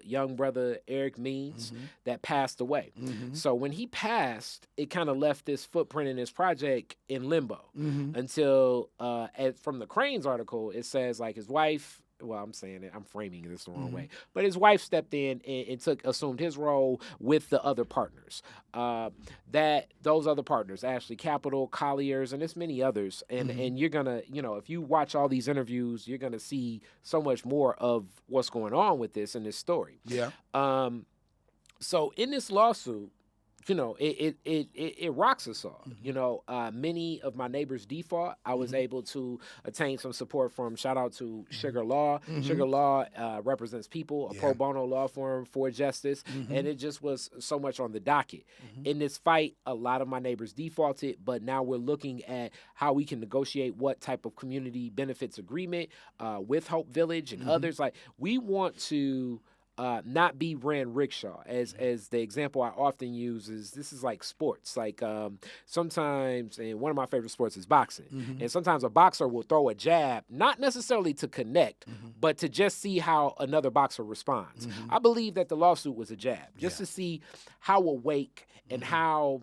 young brother Eric Means, that passed away. So when he passed, it kind of left this footprint in this project in limbo until, from the Cranes article, it says like his wife. Well, I'm saying it. I'm framing this the wrong way. But his wife stepped in and assumed his role with the other partners. Those other partners, Ashley Capital, Colliers, and there's many others. And you're gonna, if you watch all these interviews, you're gonna see so much more of what's going on with this in this story. Yeah. So in this lawsuit, it rocks us all. Many of my neighbors default. I was able to attain some support from, shout out to Sugar Law. Sugar Law represents people, a pro bono law firm for justice, and it just was so much on the docket. In this fight, a lot of my neighbors defaulted, but now we're looking at how we can negotiate what type of community benefits agreement with Hope Village and others. Like, we want to not be ran rickshaw. As the example I often use is, this is like sports. Like sometimes, and one of my favorite sports is boxing. And sometimes a boxer will throw a jab, not necessarily to connect, but to just see how another boxer responds. I believe that the lawsuit was a jab, just to see how awake and how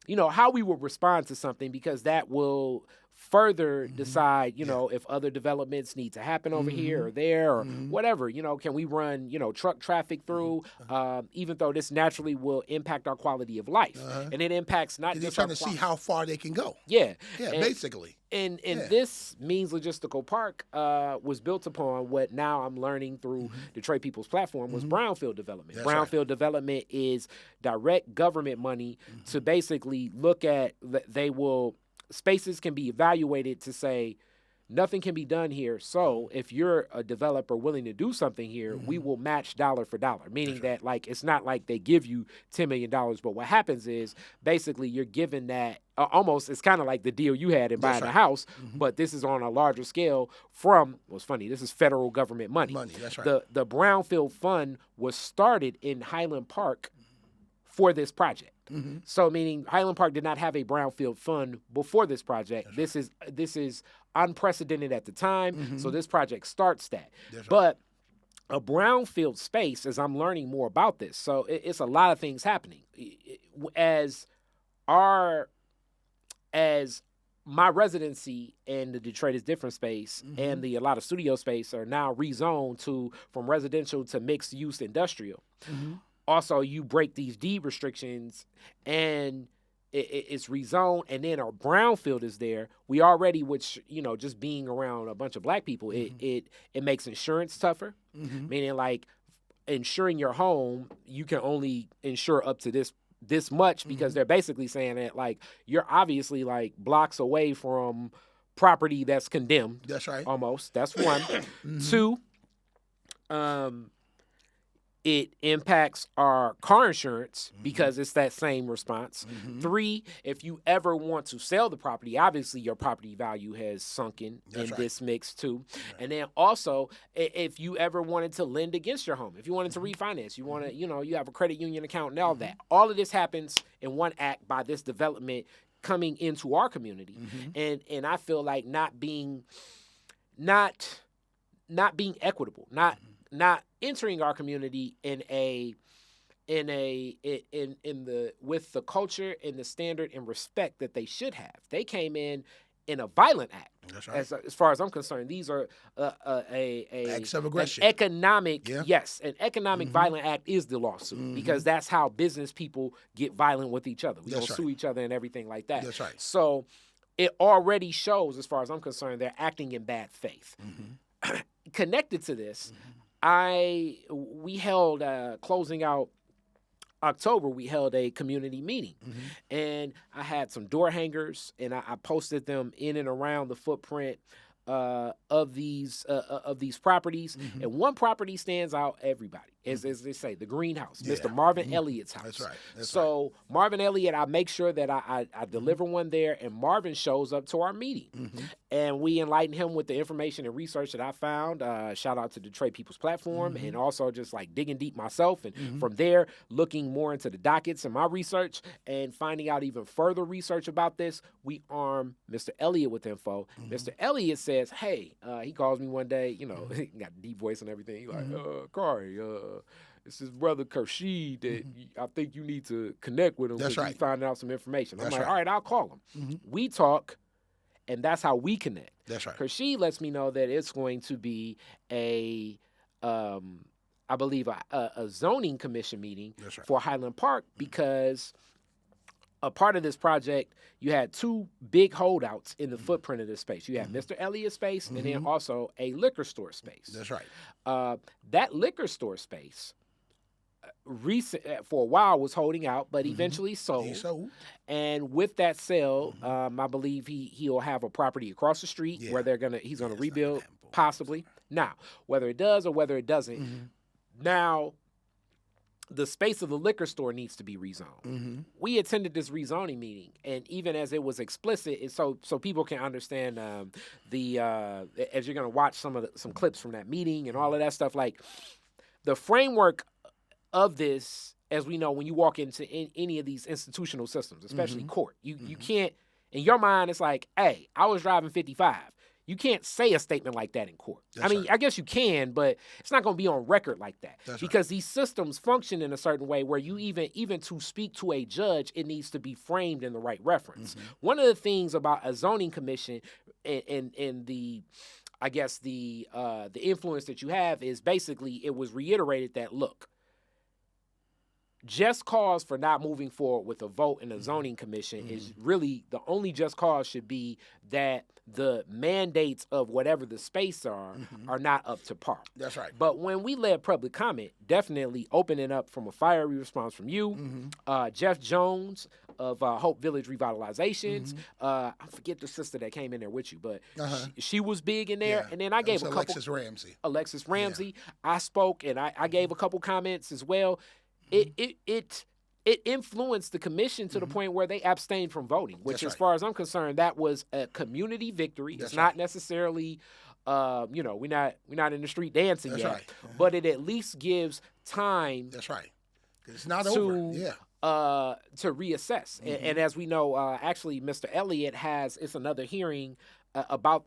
we will respond to something, because that will further decide, if other developments need to happen over here or there or whatever. Can we run, truck traffic through, even though this naturally will impact our quality of life. And it impacts not just trying to see how far they can go. Yeah. Basically. And this means Logistical Park was built upon what now I'm learning through Detroit People's Platform was brownfield development. Brownfield development is direct government money to basically look at, spaces can be evaluated to say, nothing can be done here. So if you're a developer willing to do something here, we will match dollar for dollar, meaning that like, it's not like they give you $10 million, but what happens is basically you're given that almost, it's kind of like the deal you had in buying a house, but this is on a larger scale from, what's funny, this is federal government money. That's right. The Brownfield Fund was started in Highland Park for this project. So meaning Highland Park did not have a brownfield fund before this project. This is unprecedented at the time. So this project starts that. But a brownfield space, as I'm learning more about this, so it's a lot of things happening. As my residency in the Detroit is Different space and a lot of studio space are now rezoned from residential to mixed use industrial. Also, you break these deed restrictions and it's rezoned, and then our brownfield is there. We already, which, just being around a bunch of black people, it makes insurance tougher, meaning like insuring your home, you can only insure up to this much because they're basically saying that like you're obviously like blocks away from property that's condemned. That's right. Almost. That's one. Two, it impacts our car insurance because it's that same response. Three, if you ever want to sell the property, obviously your property value has sunken this mix too. And then also, if you ever wanted to lend against your home, if you wanted to refinance, you want to, you have a credit union account and all that. All of this happens in one act by this development coming into our community. And I feel like not being equitable, not entering our community with the culture and the standard and respect that they should have. They came in in a violent act. That's right. As far as I'm concerned, these are Acts of aggression. an economic, Yeah. yes, an economic violent act is the lawsuit because that's how business people get violent with each other. We That's don't sue each other and everything like that. That's right. So it already shows, as far as I'm concerned, they're acting in bad faith. Connected to this, we held closing out October, we held a community meeting, and I had some door hangers, and I posted them in and around the footprint of these properties. And one property stands out. Everybody, as they say, the greenhouse, Mr. Marvin Elliott's house. That's right. So Marvin Elliott, I make sure that I deliver one there, and Marvin shows up to our meeting, and we enlighten him with the information and research that I found. Shout out to Detroit People's Platform, and also just like digging deep myself, and from there looking more into the dockets and my research and finding out even further research about this. We arm Mr. Elliott with info. Mr. Elliott says, "Hey," he calls me one day. You know, he got a deep voice and everything. He's like, "Kari, it's his brother Khursheed that I think you need to connect with him because he's finding out some information." I'm like, "All right, I'll call him." We talk, and that's how we connect. That's right. Khursheed lets me know that it's going to be I believe a zoning commission meeting for Highland Park because a part of this project, you had two big holdouts in the footprint of this space. You had Mr. Elliott's space and then also a liquor store space. That's right. That liquor store space for a while was holding out, but eventually sold. He sold. And with that sale, I believe he'll have a property across the street where he's gonna rebuild possibly. Now, whether it does or whether it doesn't, now the space of the liquor store needs to be rezoned. We attended this rezoning meeting, and even as it was explicit, so people can understand as you're gonna watch some clips from that meeting and all of that stuff, like the framework of this, as we know, when you walk into any of these institutional systems, especially court, you can't, in your mind, it's like, hey, I was driving 55. You can't say a statement like that in court. I guess you can, but it's not going to be on record like that because these systems function in a certain way where you even to speak to a judge, it needs to be framed in the right reference. One of the things about a zoning commission and the influence that you have is basically it was reiterated that, look, just cause for not moving forward with a vote in a zoning commission is really the only just cause should be that the mandates of whatever the space are not up to par. That's right. But when we led public comment, definitely opening up from a fiery response from you, Jeff Jones of Hope Village Revitalizations. I forget the sister that came in there with you, but she was big in there. And then I gave a couple. Alexis Ramsey. Yeah. I spoke and I gave a couple comments as well. It influenced the commission to the point where they abstained from voting, which, as far as I'm concerned, that was a community victory. It's not necessarily, we're not in the street dancing yet, but it at least gives time. That's right. It's not over. Yeah. To reassess, and as we know, actually, Mr. Elliott it's another hearing about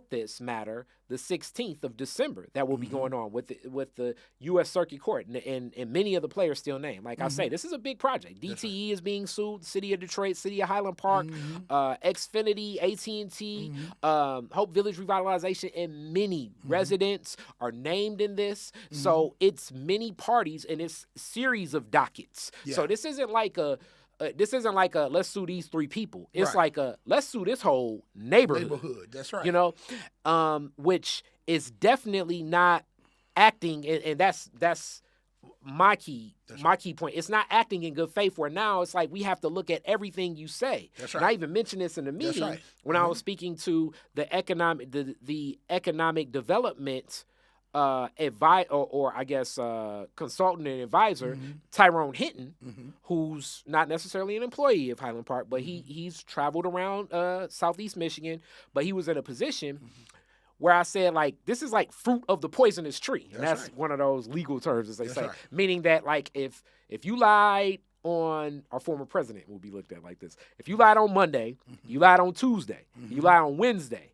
this matter the 16th of December that will be going on with the U.S. Circuit Court, and many of the players still named. Like I say, this is a big project. DTE is being sued, City of Detroit, City of Highland Park, Xfinity, AT&T, Hope Village Revitalization, and many residents are named in this. So it's many parties, and it's series of dockets. So this isn't like a let's sue these three people. It's like a let's sue this whole neighborhood. That's right. You know, which is definitely not acting, and that's my key point. It's not acting in good faith. Where now it's like we have to look at everything you say. That's right. And I even mentioned this in the meeting when I was speaking to the economic development consultant and advisor, Tyrone Hinton, who's not necessarily an employee of Highland Park, but he's traveled around Southeast Michigan, but he was in a position where I said, like, this is like fruit of the poisonous tree. And that's one of those legal terms, as they say, meaning that, like, if you lied on our former president, will be looked at like this. If you lied on Monday, you lied on Tuesday, you lied on Wednesday,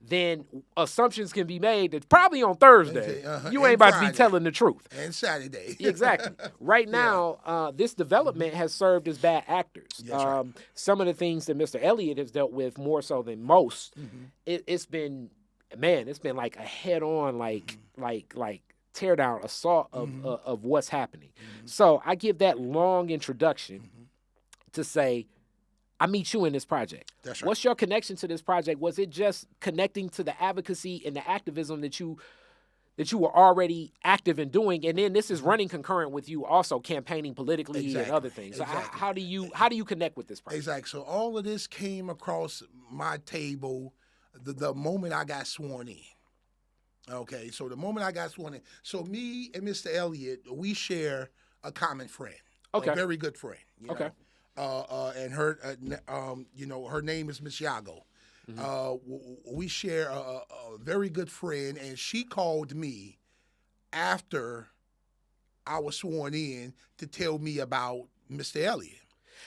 then assumptions can be made that probably on Thursday, you ain't And about to be Friday. telling the truth. And Saturday. Exactly. Right now, this development has served as bad actors. That's right. Some of the things that Mr. Elliott has dealt with more so than most, it's been like a head-on, like tear-down assault of what's happening. So I give that long introduction to say, I meet you in this project. That's right. What's your connection to this project? Was it just connecting to the advocacy and the activism that you were already active in doing, and then this is running concurrent with you also campaigning politically and other things? So Exactly. how do you connect with this project? Exactly. So all of this came across my table the moment I got sworn in. Okay, so the moment I got sworn in. So me and Mr. Elliott, we share a common friend. Okay. A very good friend. You Okay. know? And her, her name is Miss Yago. We share a very good friend, and she called me after I was sworn in to tell me about Mr. Elliott.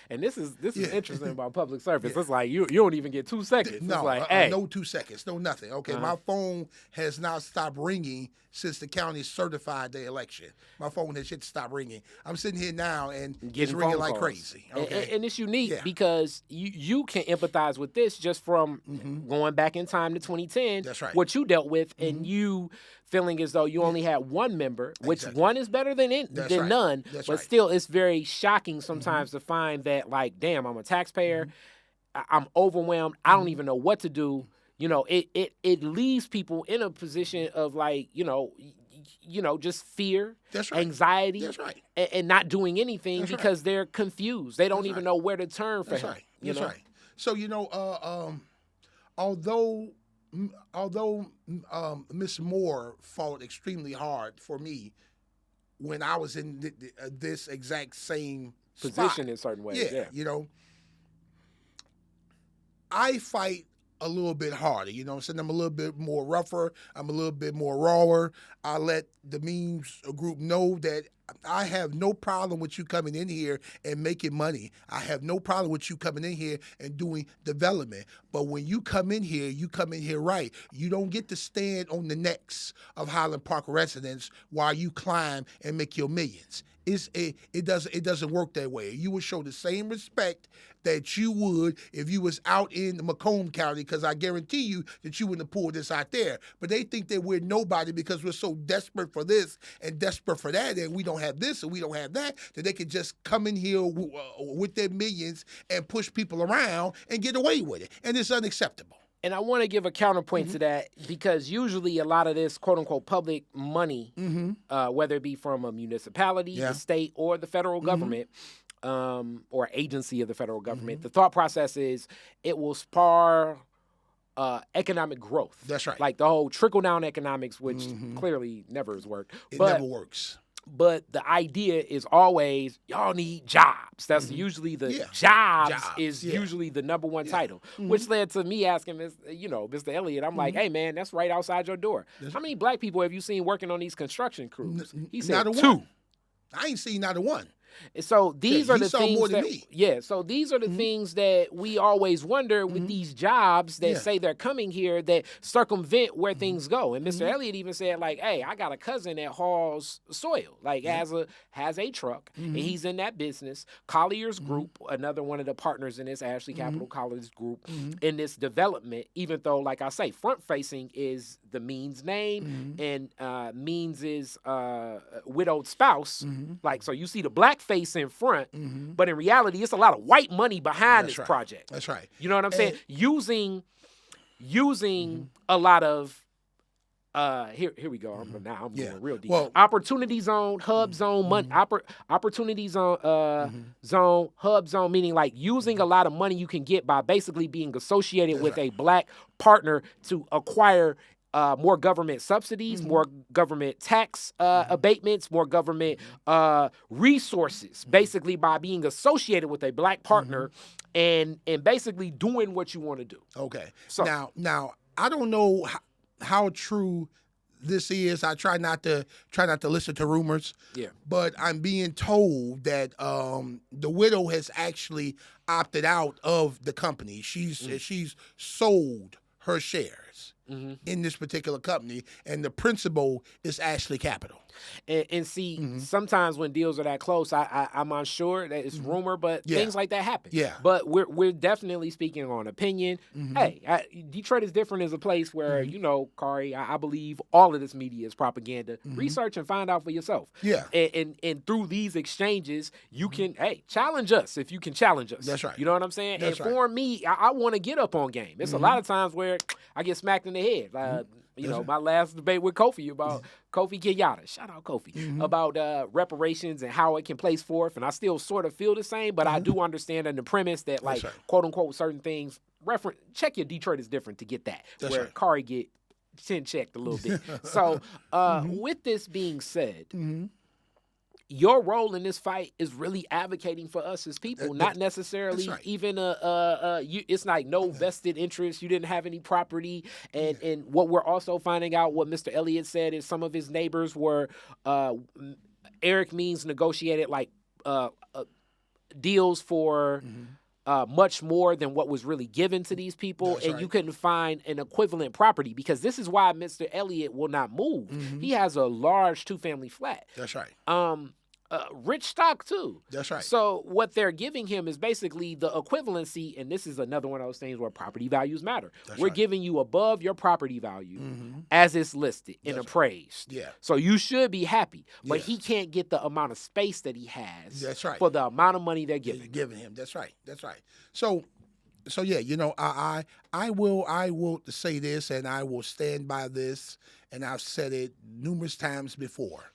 And this is interesting about public service. It's like you don't even get 2 seconds. No, it's like, hey, no 2 seconds, no nothing. Okay, my phone has not stopped ringing since the county certified the election. My phone has yet to stop ringing. I'm sitting here now and it's getting ringing phone like calls. crazy. Okay, And it's unique Yeah. because you can empathize with this just from going back in time to 2010. That's right. What you dealt with, and you feeling as though you only had one member, which Exactly. one is better than That's right. none. That's but right. still, it's very shocking sometimes to find that, like, damn, I'm a taxpayer. I'm overwhelmed. I don't even know what to do. You know, it leaves people in a position of, like, just fear, That's right. anxiety, That's right. and not doing anything That's right. because they're confused. They don't That's even right. know where to turn for That's help. right. That's right. So although Miss Moore fought extremely hard for me when I was in this exact same Position spot, in certain ways. Yeah. I fight a little bit harder. You know what I'm saying? I'm a little bit more rougher. I'm a little bit more rawer. I let the memes group know that I have no problem with you coming in here and making money. I have no problem with you coming in here and doing development. But when you come in here right. You don't get to stand on the necks of Highland Park residents while you climb and make your millions. It doesn't work that way. You would show the same respect that you would if you was out in Macomb County, because I guarantee you that you wouldn't have pulled this out there. But they think that we're nobody because we're so desperate for this and desperate for that, and we don't have this and we don't have that they can just come in here with their millions and push people around and get away with it. And it's unacceptable. And I want to give a counterpoint to that, because usually a lot of this quote unquote public money, whether it be from a municipality, the state, or the federal government, or agency of the federal government, the thought process is it will spur economic growth. That's right. Like the whole trickle down economics, which clearly never has worked. It but never works. But the idea is always, y'all need jobs. That's usually the jobs is usually the number one title, which led to me asking Mr. Elliott, I'm like, hey man, that's right outside your door. How many black people have you seen working on these construction crews? He said not a 2. one. I ain't seen not a one. So these are the saw things more than that me. So these are the things that we always wonder with these jobs that say they're coming here that circumvent where things go. And Mr. Elliott even said, like, hey, I got a cousin that hauls soil, like has a truck, and he's in that business. Collier's Group, another one of the partners in this Ashley Capital Collier's Group, in this development, even though, like I say, front facing is the Means name, and Means is widowed spouse. Like, so you see the black face in front, but in reality, it's a lot of white money behind this project. That's right. You know what I'm saying? Using a lot of here we go. I'm going real deep. Well, opportunity zone, hub zone, money, opportunity zone, zone, hub zone, meaning like using a lot of money you can get by basically being associated with a black partner to acquire more government subsidies, more government tax abatements, more government resources, basically by being associated with a black partner and basically doing what you want to do. Okay. So now I don't know how true this is. I try not to listen to rumors. Yeah. But I'm being told that the widow has actually opted out of the company. She's sold her shares. shares in this particular company, and the principal is Ashley Capital. And see, sometimes when deals are that close, I'm unsure that it's rumor, but things like that happen. Yeah. But we're definitely speaking on opinion. Hey, Detroit is different as a place where, you know, Kari, I believe all of this media is propaganda. Research and find out for yourself. Yeah. And through these exchanges, you can, challenge us if you can challenge us. That's right. You know what I'm saying? That's and for me, I want to get up on game. It's a lot of times where I get smacked in the head. You know, my last debate with Kofi about Kofi Kenyatta, shout out Kofi, about reparations and how it can place forth. And I still sort of feel the same, but I do understand in the premise that, like, quote unquote, certain things, check your Detroit is different to get that. That's where right. Kari get chin checked a little bit. So with this being said, your role in this fight is really advocating for us as people, not necessarily even it's like no vested interest. You didn't have any property, and what we're also finding out, what Mr. Elliott said, is some of his neighbors were Eric Means negotiated like deals for much more than what was really given to these people, you couldn't find an equivalent property, because this is why Mr. Elliott will not move. He has a large 2-family flat. That's right. Rich stock too. That's right. So what they're giving him is basically the equivalency, and this is another one of those things where property values matter. We're giving you above your property value as it's listed and appraised. Yeah. So you should be happy, but he can't get the amount of space that he has. That's right. For the amount of money they're giving. Giving him. That's right. That's right. So yeah, you know, I will say this, and I will stand by this, and I've said it numerous times before.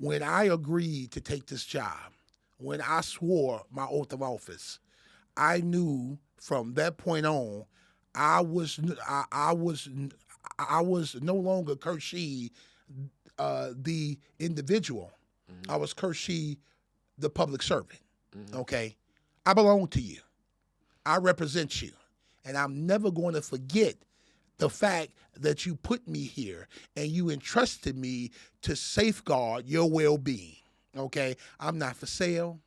When I agreed to take this job, when I swore my oath of office, I knew from that point on, I was no longer Khursheed, the individual. I was Khursheed, the public servant. Okay, I belong to you. I represent you, and I'm never going to forget the fact that you put me here and you entrusted me to safeguard your well-being, okay? I'm not for sale.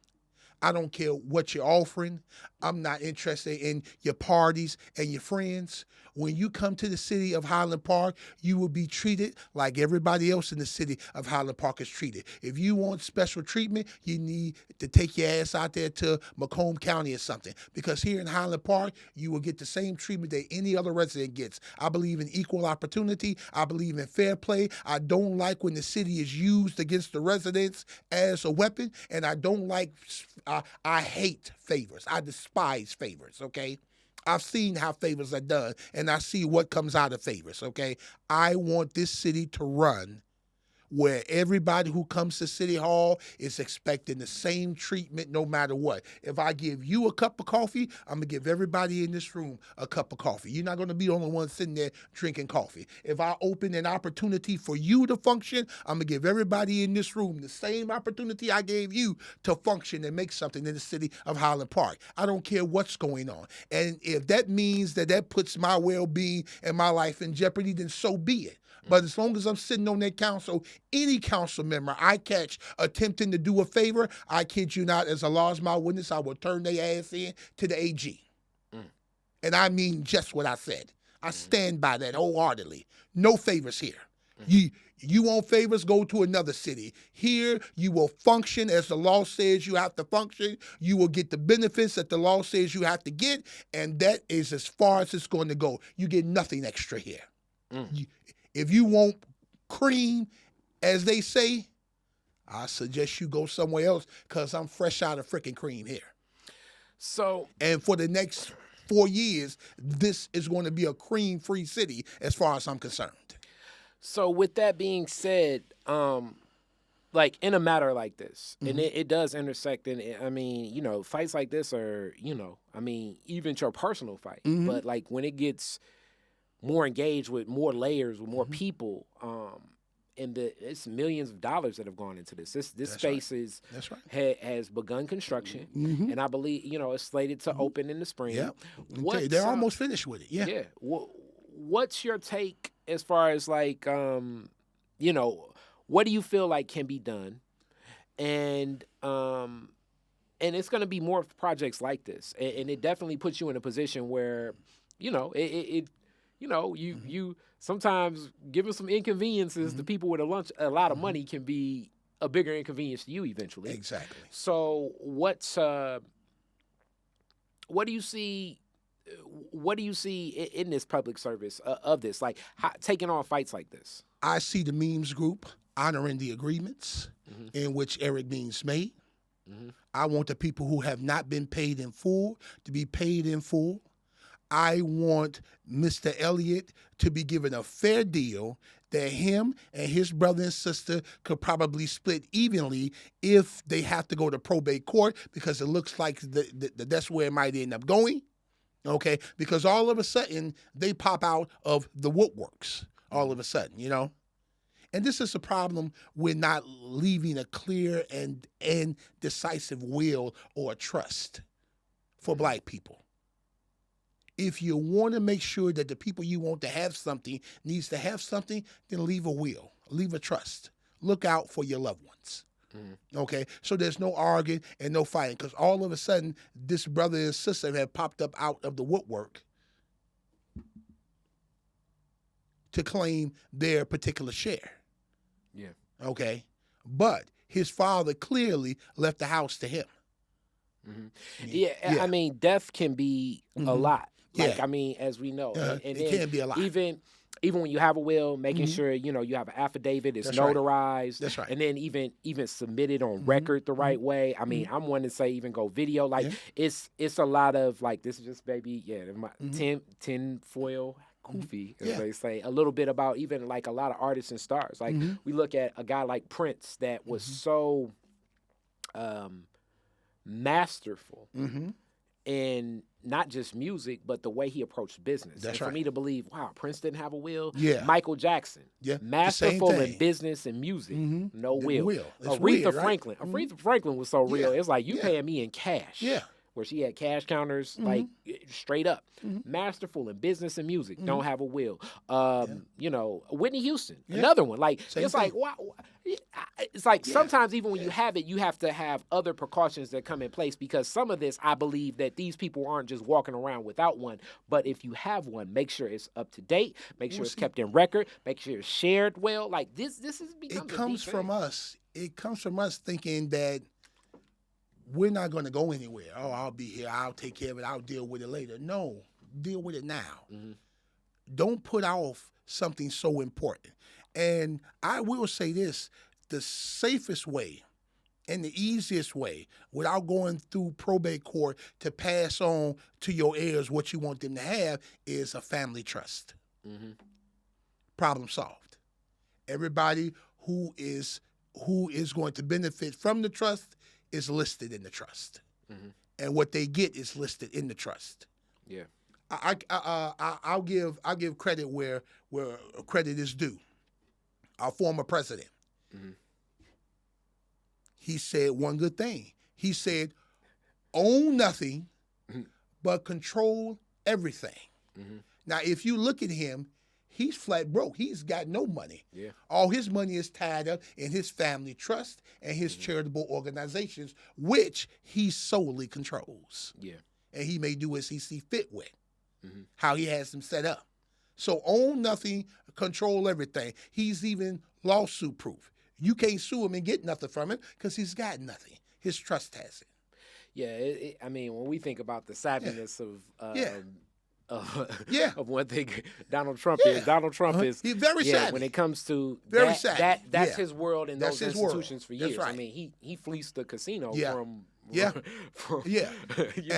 I don't care what you're offering. I'm not interested in your parties and your friends. When you come to the city of Highland Park, you will be treated like everybody else in the city of Highland Park is treated. If you want special treatment, you need to take your ass out there to Macomb County or something, because here in Highland Park, you will get the same treatment that any other resident gets. I believe in equal opportunity. I believe in fair play. I don't like when the city is used against the residents as a weapon, and I don't like, I hate favors. I despise favors, okay? I've seen how favors are done, and I see what comes out of favors, okay? I want this city to run where everybody who comes to City Hall is expecting the same treatment no matter what. If I give you a cup of coffee, I'm going to give everybody in this room a cup of coffee. You're not going to be the only one sitting there drinking coffee. If I open an opportunity for you to function, I'm going to give everybody in this room the same opportunity I gave you to function and make something in the city of Highland Park. I don't care what's going on. And if that means that puts my well-being and my life in jeopardy, then so be it. But as long as I'm sitting on that council, any council member I catch attempting to do a favor, I kid you not, as a largemouth witness, I will turn their ass in to the AG. And I mean just what I said. I stand by that wholeheartedly. No favors here. You want favors, go to another city. Here, you will function as the law says you have to function. You will get the benefits that the law says you have to get, and that is as far as it's going to go. You get nothing extra here. If you want cream, as they say, I suggest you go somewhere else, because I'm fresh out of freaking cream here. So, and for the next 4 years, this is going to be a cream-free city as far as I'm concerned. So with that being said, like in a matter like this, and it does intersect in, I mean, you know, fights like this are, you know, I mean, even your personal fight, but like when it gets more engaged with more layers, with more people, and it's millions of dollars that have gone into this. This space has begun construction, and I believe, you know, it's slated to open in the spring. Yeah, they're almost finished with it. Yeah. Yeah. What's your take as far as like, you know, what do you feel like can be done, and it's going to be more projects like this, and it definitely puts you in a position where, you know, it you sometimes giving some inconveniences to people with a lot of money can be a bigger inconvenience to you eventually. Exactly. So what do you see? What do you see in this public service of this, like taking on fights like this? I see the memes group honoring the agreements in which Eric Means made. I want the people who have not been paid in full to be paid in full. I want Mr. Elliott to be given a fair deal that him and his brother and sister could probably split evenly if they have to go to probate court, because it looks like that's where it might end up going. Okay, because all of a sudden they pop out of the woodworks. All of a sudden, and this is a problem with not leaving a clear and decisive will or trust for Black people. If you want to make sure that the people you want to have something needs to have something, then leave a will, leave a trust. Look out for your loved ones. Okay, so there's no arguing and no fighting, because all of a sudden this brother and sister have popped up out of the woodwork to claim their particular share. Yeah. Okay, but his father clearly left the house to him. Yeah, I mean, death can be a lot. Like, I mean, as we know, and it can be a lot. Even when you have a will, making sure you have an affidavit, it's notarized. That's right. And then even submitted on record the right way. I mean, I'm one to say even go video. Like it's a lot of like, this is just maybe tin foil goofy, as they say. A little bit about even like a lot of artists and stars. Like we look at a guy like Prince that was so masterful in not just music, but the way he approached business. That's and for right. me to believe, wow, Prince didn't have a will. Yeah. Michael Jackson, masterful the same in thing. business and music, no The will. will. It's Aretha weird, right? Franklin. Aretha Franklin was so real. It's like you paying me in cash. Yeah. Where she had cash counters, like straight up. Masterful in business and music, don't have a will. Whitney Houston, another one. Like Same it's thing. like wow. It's like sometimes even when you have it, you have to have other precautions that come in place, because some of this, I believe that these people aren't just walking around without one. But if you have one, make sure it's up to date. Make sure it's kept in record. Make sure it's shared well. Like this is becoming. It comes from us. It comes from us thinking that we're not going to go anywhere. Oh, I'll be here. I'll take care of it. I'll deal with it later. No, deal with it now. Don't put off something so important. And I will say this, the safest way and the easiest way without going through probate court to pass on to your heirs what you want them to have is a family trust. Problem solved. Everybody who is going to benefit from the trust is listed in the trust, and what they get is listed in the trust. Yeah, I'll give credit where credit is due. Our former president, he said one good thing. He said, "Own nothing, but control everything." Now, if you look at him, he's flat broke. He's got no money. Yeah. All his money is tied up in his family trust and his charitable organizations, which he solely controls. Yeah. And he may do as he see fit with, how he has them set up. So own nothing, control everything. He's even lawsuit proof. You can't sue him and get nothing from him because he's got nothing. His trust has it. Yeah, I mean, when we think about the savviness of one thing Donald Trump is. Donald Trump is he's very savvy. When it comes to Very savvy. that's his world and That's those his world. institutions for That's years. right. I mean, he fleeced the casino from And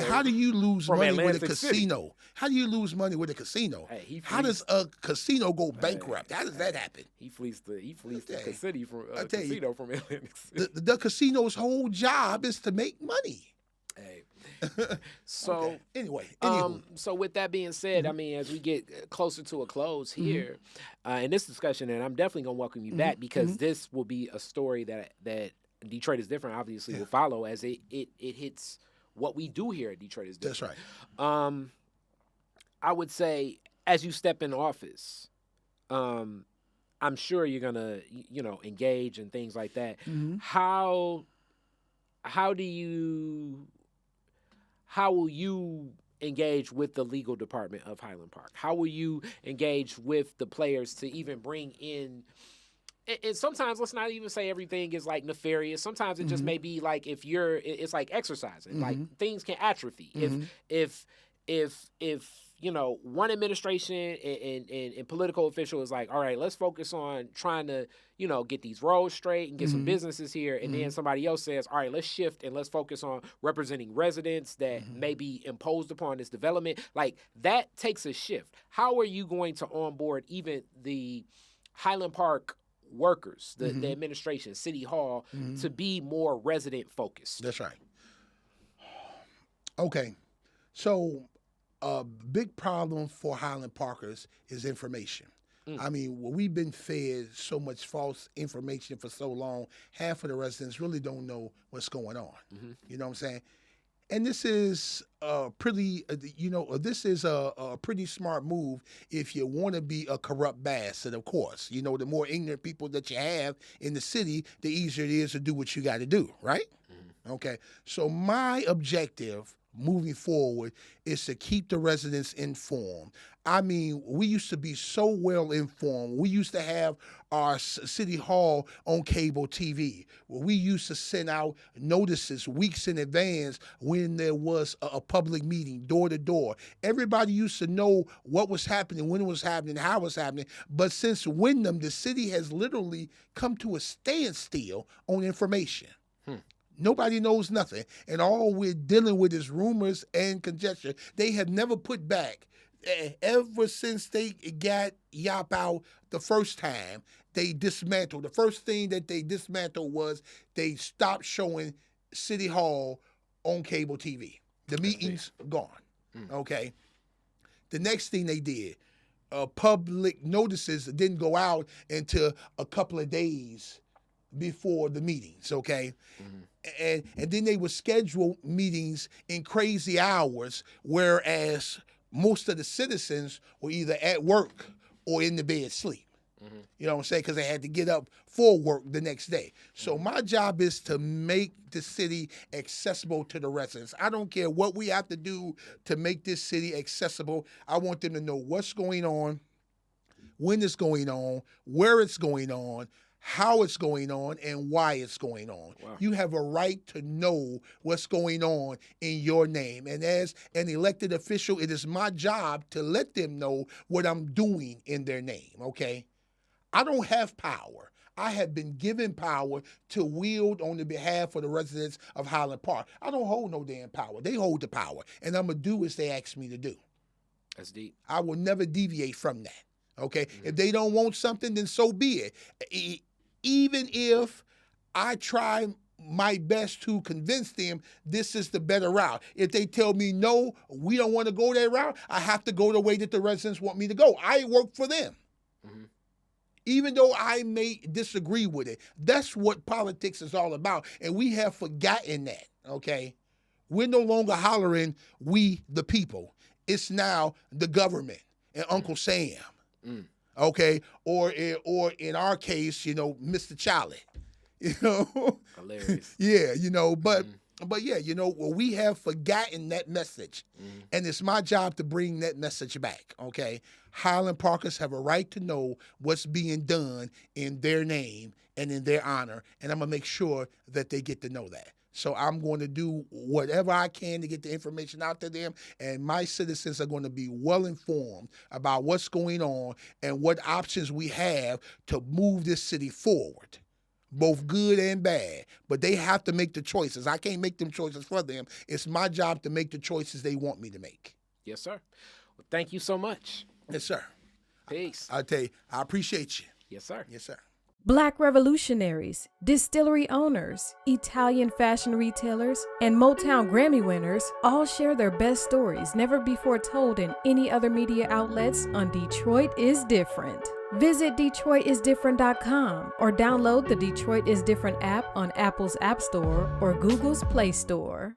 how do you lose from money with a Atlantic City. casino? How do you lose money with a casino? Hey, how does a casino go bankrupt? How does that happen? He fleeced the tell casino from I tell you, casino from Atlantic City. The casino's whole job is to make money. Hey. So Okay. Anyway, anywho. so with that being said, I mean, as we get closer to a close here in this discussion, and I'm definitely gonna welcome you back, because this will be a story that Detroit is different. Obviously, will follow as it hits what we do here at Detroit is different. That's right. I would say as you step in office, I'm sure you're gonna engage and things like that. How will you engage with the legal department of Highland Park? How will you engage with the players to even bring in? And sometimes, let's not even say everything is like nefarious. Sometimes it just may be like, it's like exercising. Like things can atrophy. If you know, one administration and political official is like, all right, let's focus on trying to, you know, get these roads straight and get some businesses here. And then somebody else says, all right, let's shift and let's focus on representing residents that may be imposed upon this development. Like, that takes a shift. How are you going to onboard even the Highland Park workers, the administration, City Hall, to be more resident focused? That's right. Okay. So a big problem for Highland Parkers is information. I mean, we've been fed so much false information for so long, half of the residents really don't know what's going on. You know what I'm saying? And this is a pretty, this is a pretty smart move if you want to be a corrupt bastard, of course. You know, the more ignorant people that you have in the city, the easier it is to do what you got to do, right? Okay. So my objective moving forward is to keep the residents informed. I mean, we used to be so well informed. We used to have our city hall on cable TV. We used to send out notices weeks in advance when there was a public meeting, door to door. Everybody used to know what was happening, when it was happening, how it was happening. But since Wyndham, the city has literally come to a standstill on information. Nobody knows nothing. And all we're dealing with is rumors and conjecture. They have never put back. Ever since they got Yop out the first time, they dismantled. The first thing that they dismantled was they stopped showing City Hall on cable TV. The meetings gone. Okay. The next thing they did, public notices didn't go out until a couple of days before the meetings. Okay. And then they would schedule meetings in crazy hours, whereas most of the citizens were either at work or in the bed sleep. You know what I'm saying? Because they had to get up for work the next day. So my job is to make the city accessible to the residents. I don't care what we have to do to make this city accessible. I want them to know what's going on, when it's going on, where it's going on, how it's going on, and why it's going on. Wow. You have a right to know what's going on in your name. And as an elected official, it is my job to let them know what I'm doing in their name, okay? I don't have power. I have been given power to wield on the behalf of the residents of Highland Park. I don't hold no damn power. They hold the power. And I'm going to do as they ask me to do. That's deep. I will never deviate from that, okay? If they don't want something, then so be it. Even if I try my best to convince them this is the better route. If they tell me, no, we don't want to go that route, I have to go the way that the residents want me to go. I work for them. Even though I may disagree with it. That's what politics is all about. And we have forgotten that, okay? We're no longer hollering, we the people. It's now the government and Uncle Sam. Okay, or in our case, you know, Mr. Charlie, you know, hilarious. Yeah, you know, but yeah, you know, we have forgotten that message, and it's my job to bring that message back. Okay, Highland Parkers have a right to know what's being done in their name and in their honor, and I'm gonna make sure that they get to know that. So I'm going to do whatever I can to get the information out to them, and my citizens are going to be well informed about what's going on and what options we have to move this city forward, both good and bad. But they have to make the choices. I can't make them choices for them. It's my job to make the choices they want me to make. Yes, sir. Well, thank you so much. Yes, sir. Peace. I'll tell you, I appreciate you. Yes, sir. Yes, sir. Black revolutionaries, distillery owners, Italian fashion retailers, and Motown Grammy winners all share their best stories never before told in any other media outlets on Detroit is Different. Visit DetroitisDifferent.com or download the Detroit is Different app on Apple's App Store or Google's Play Store.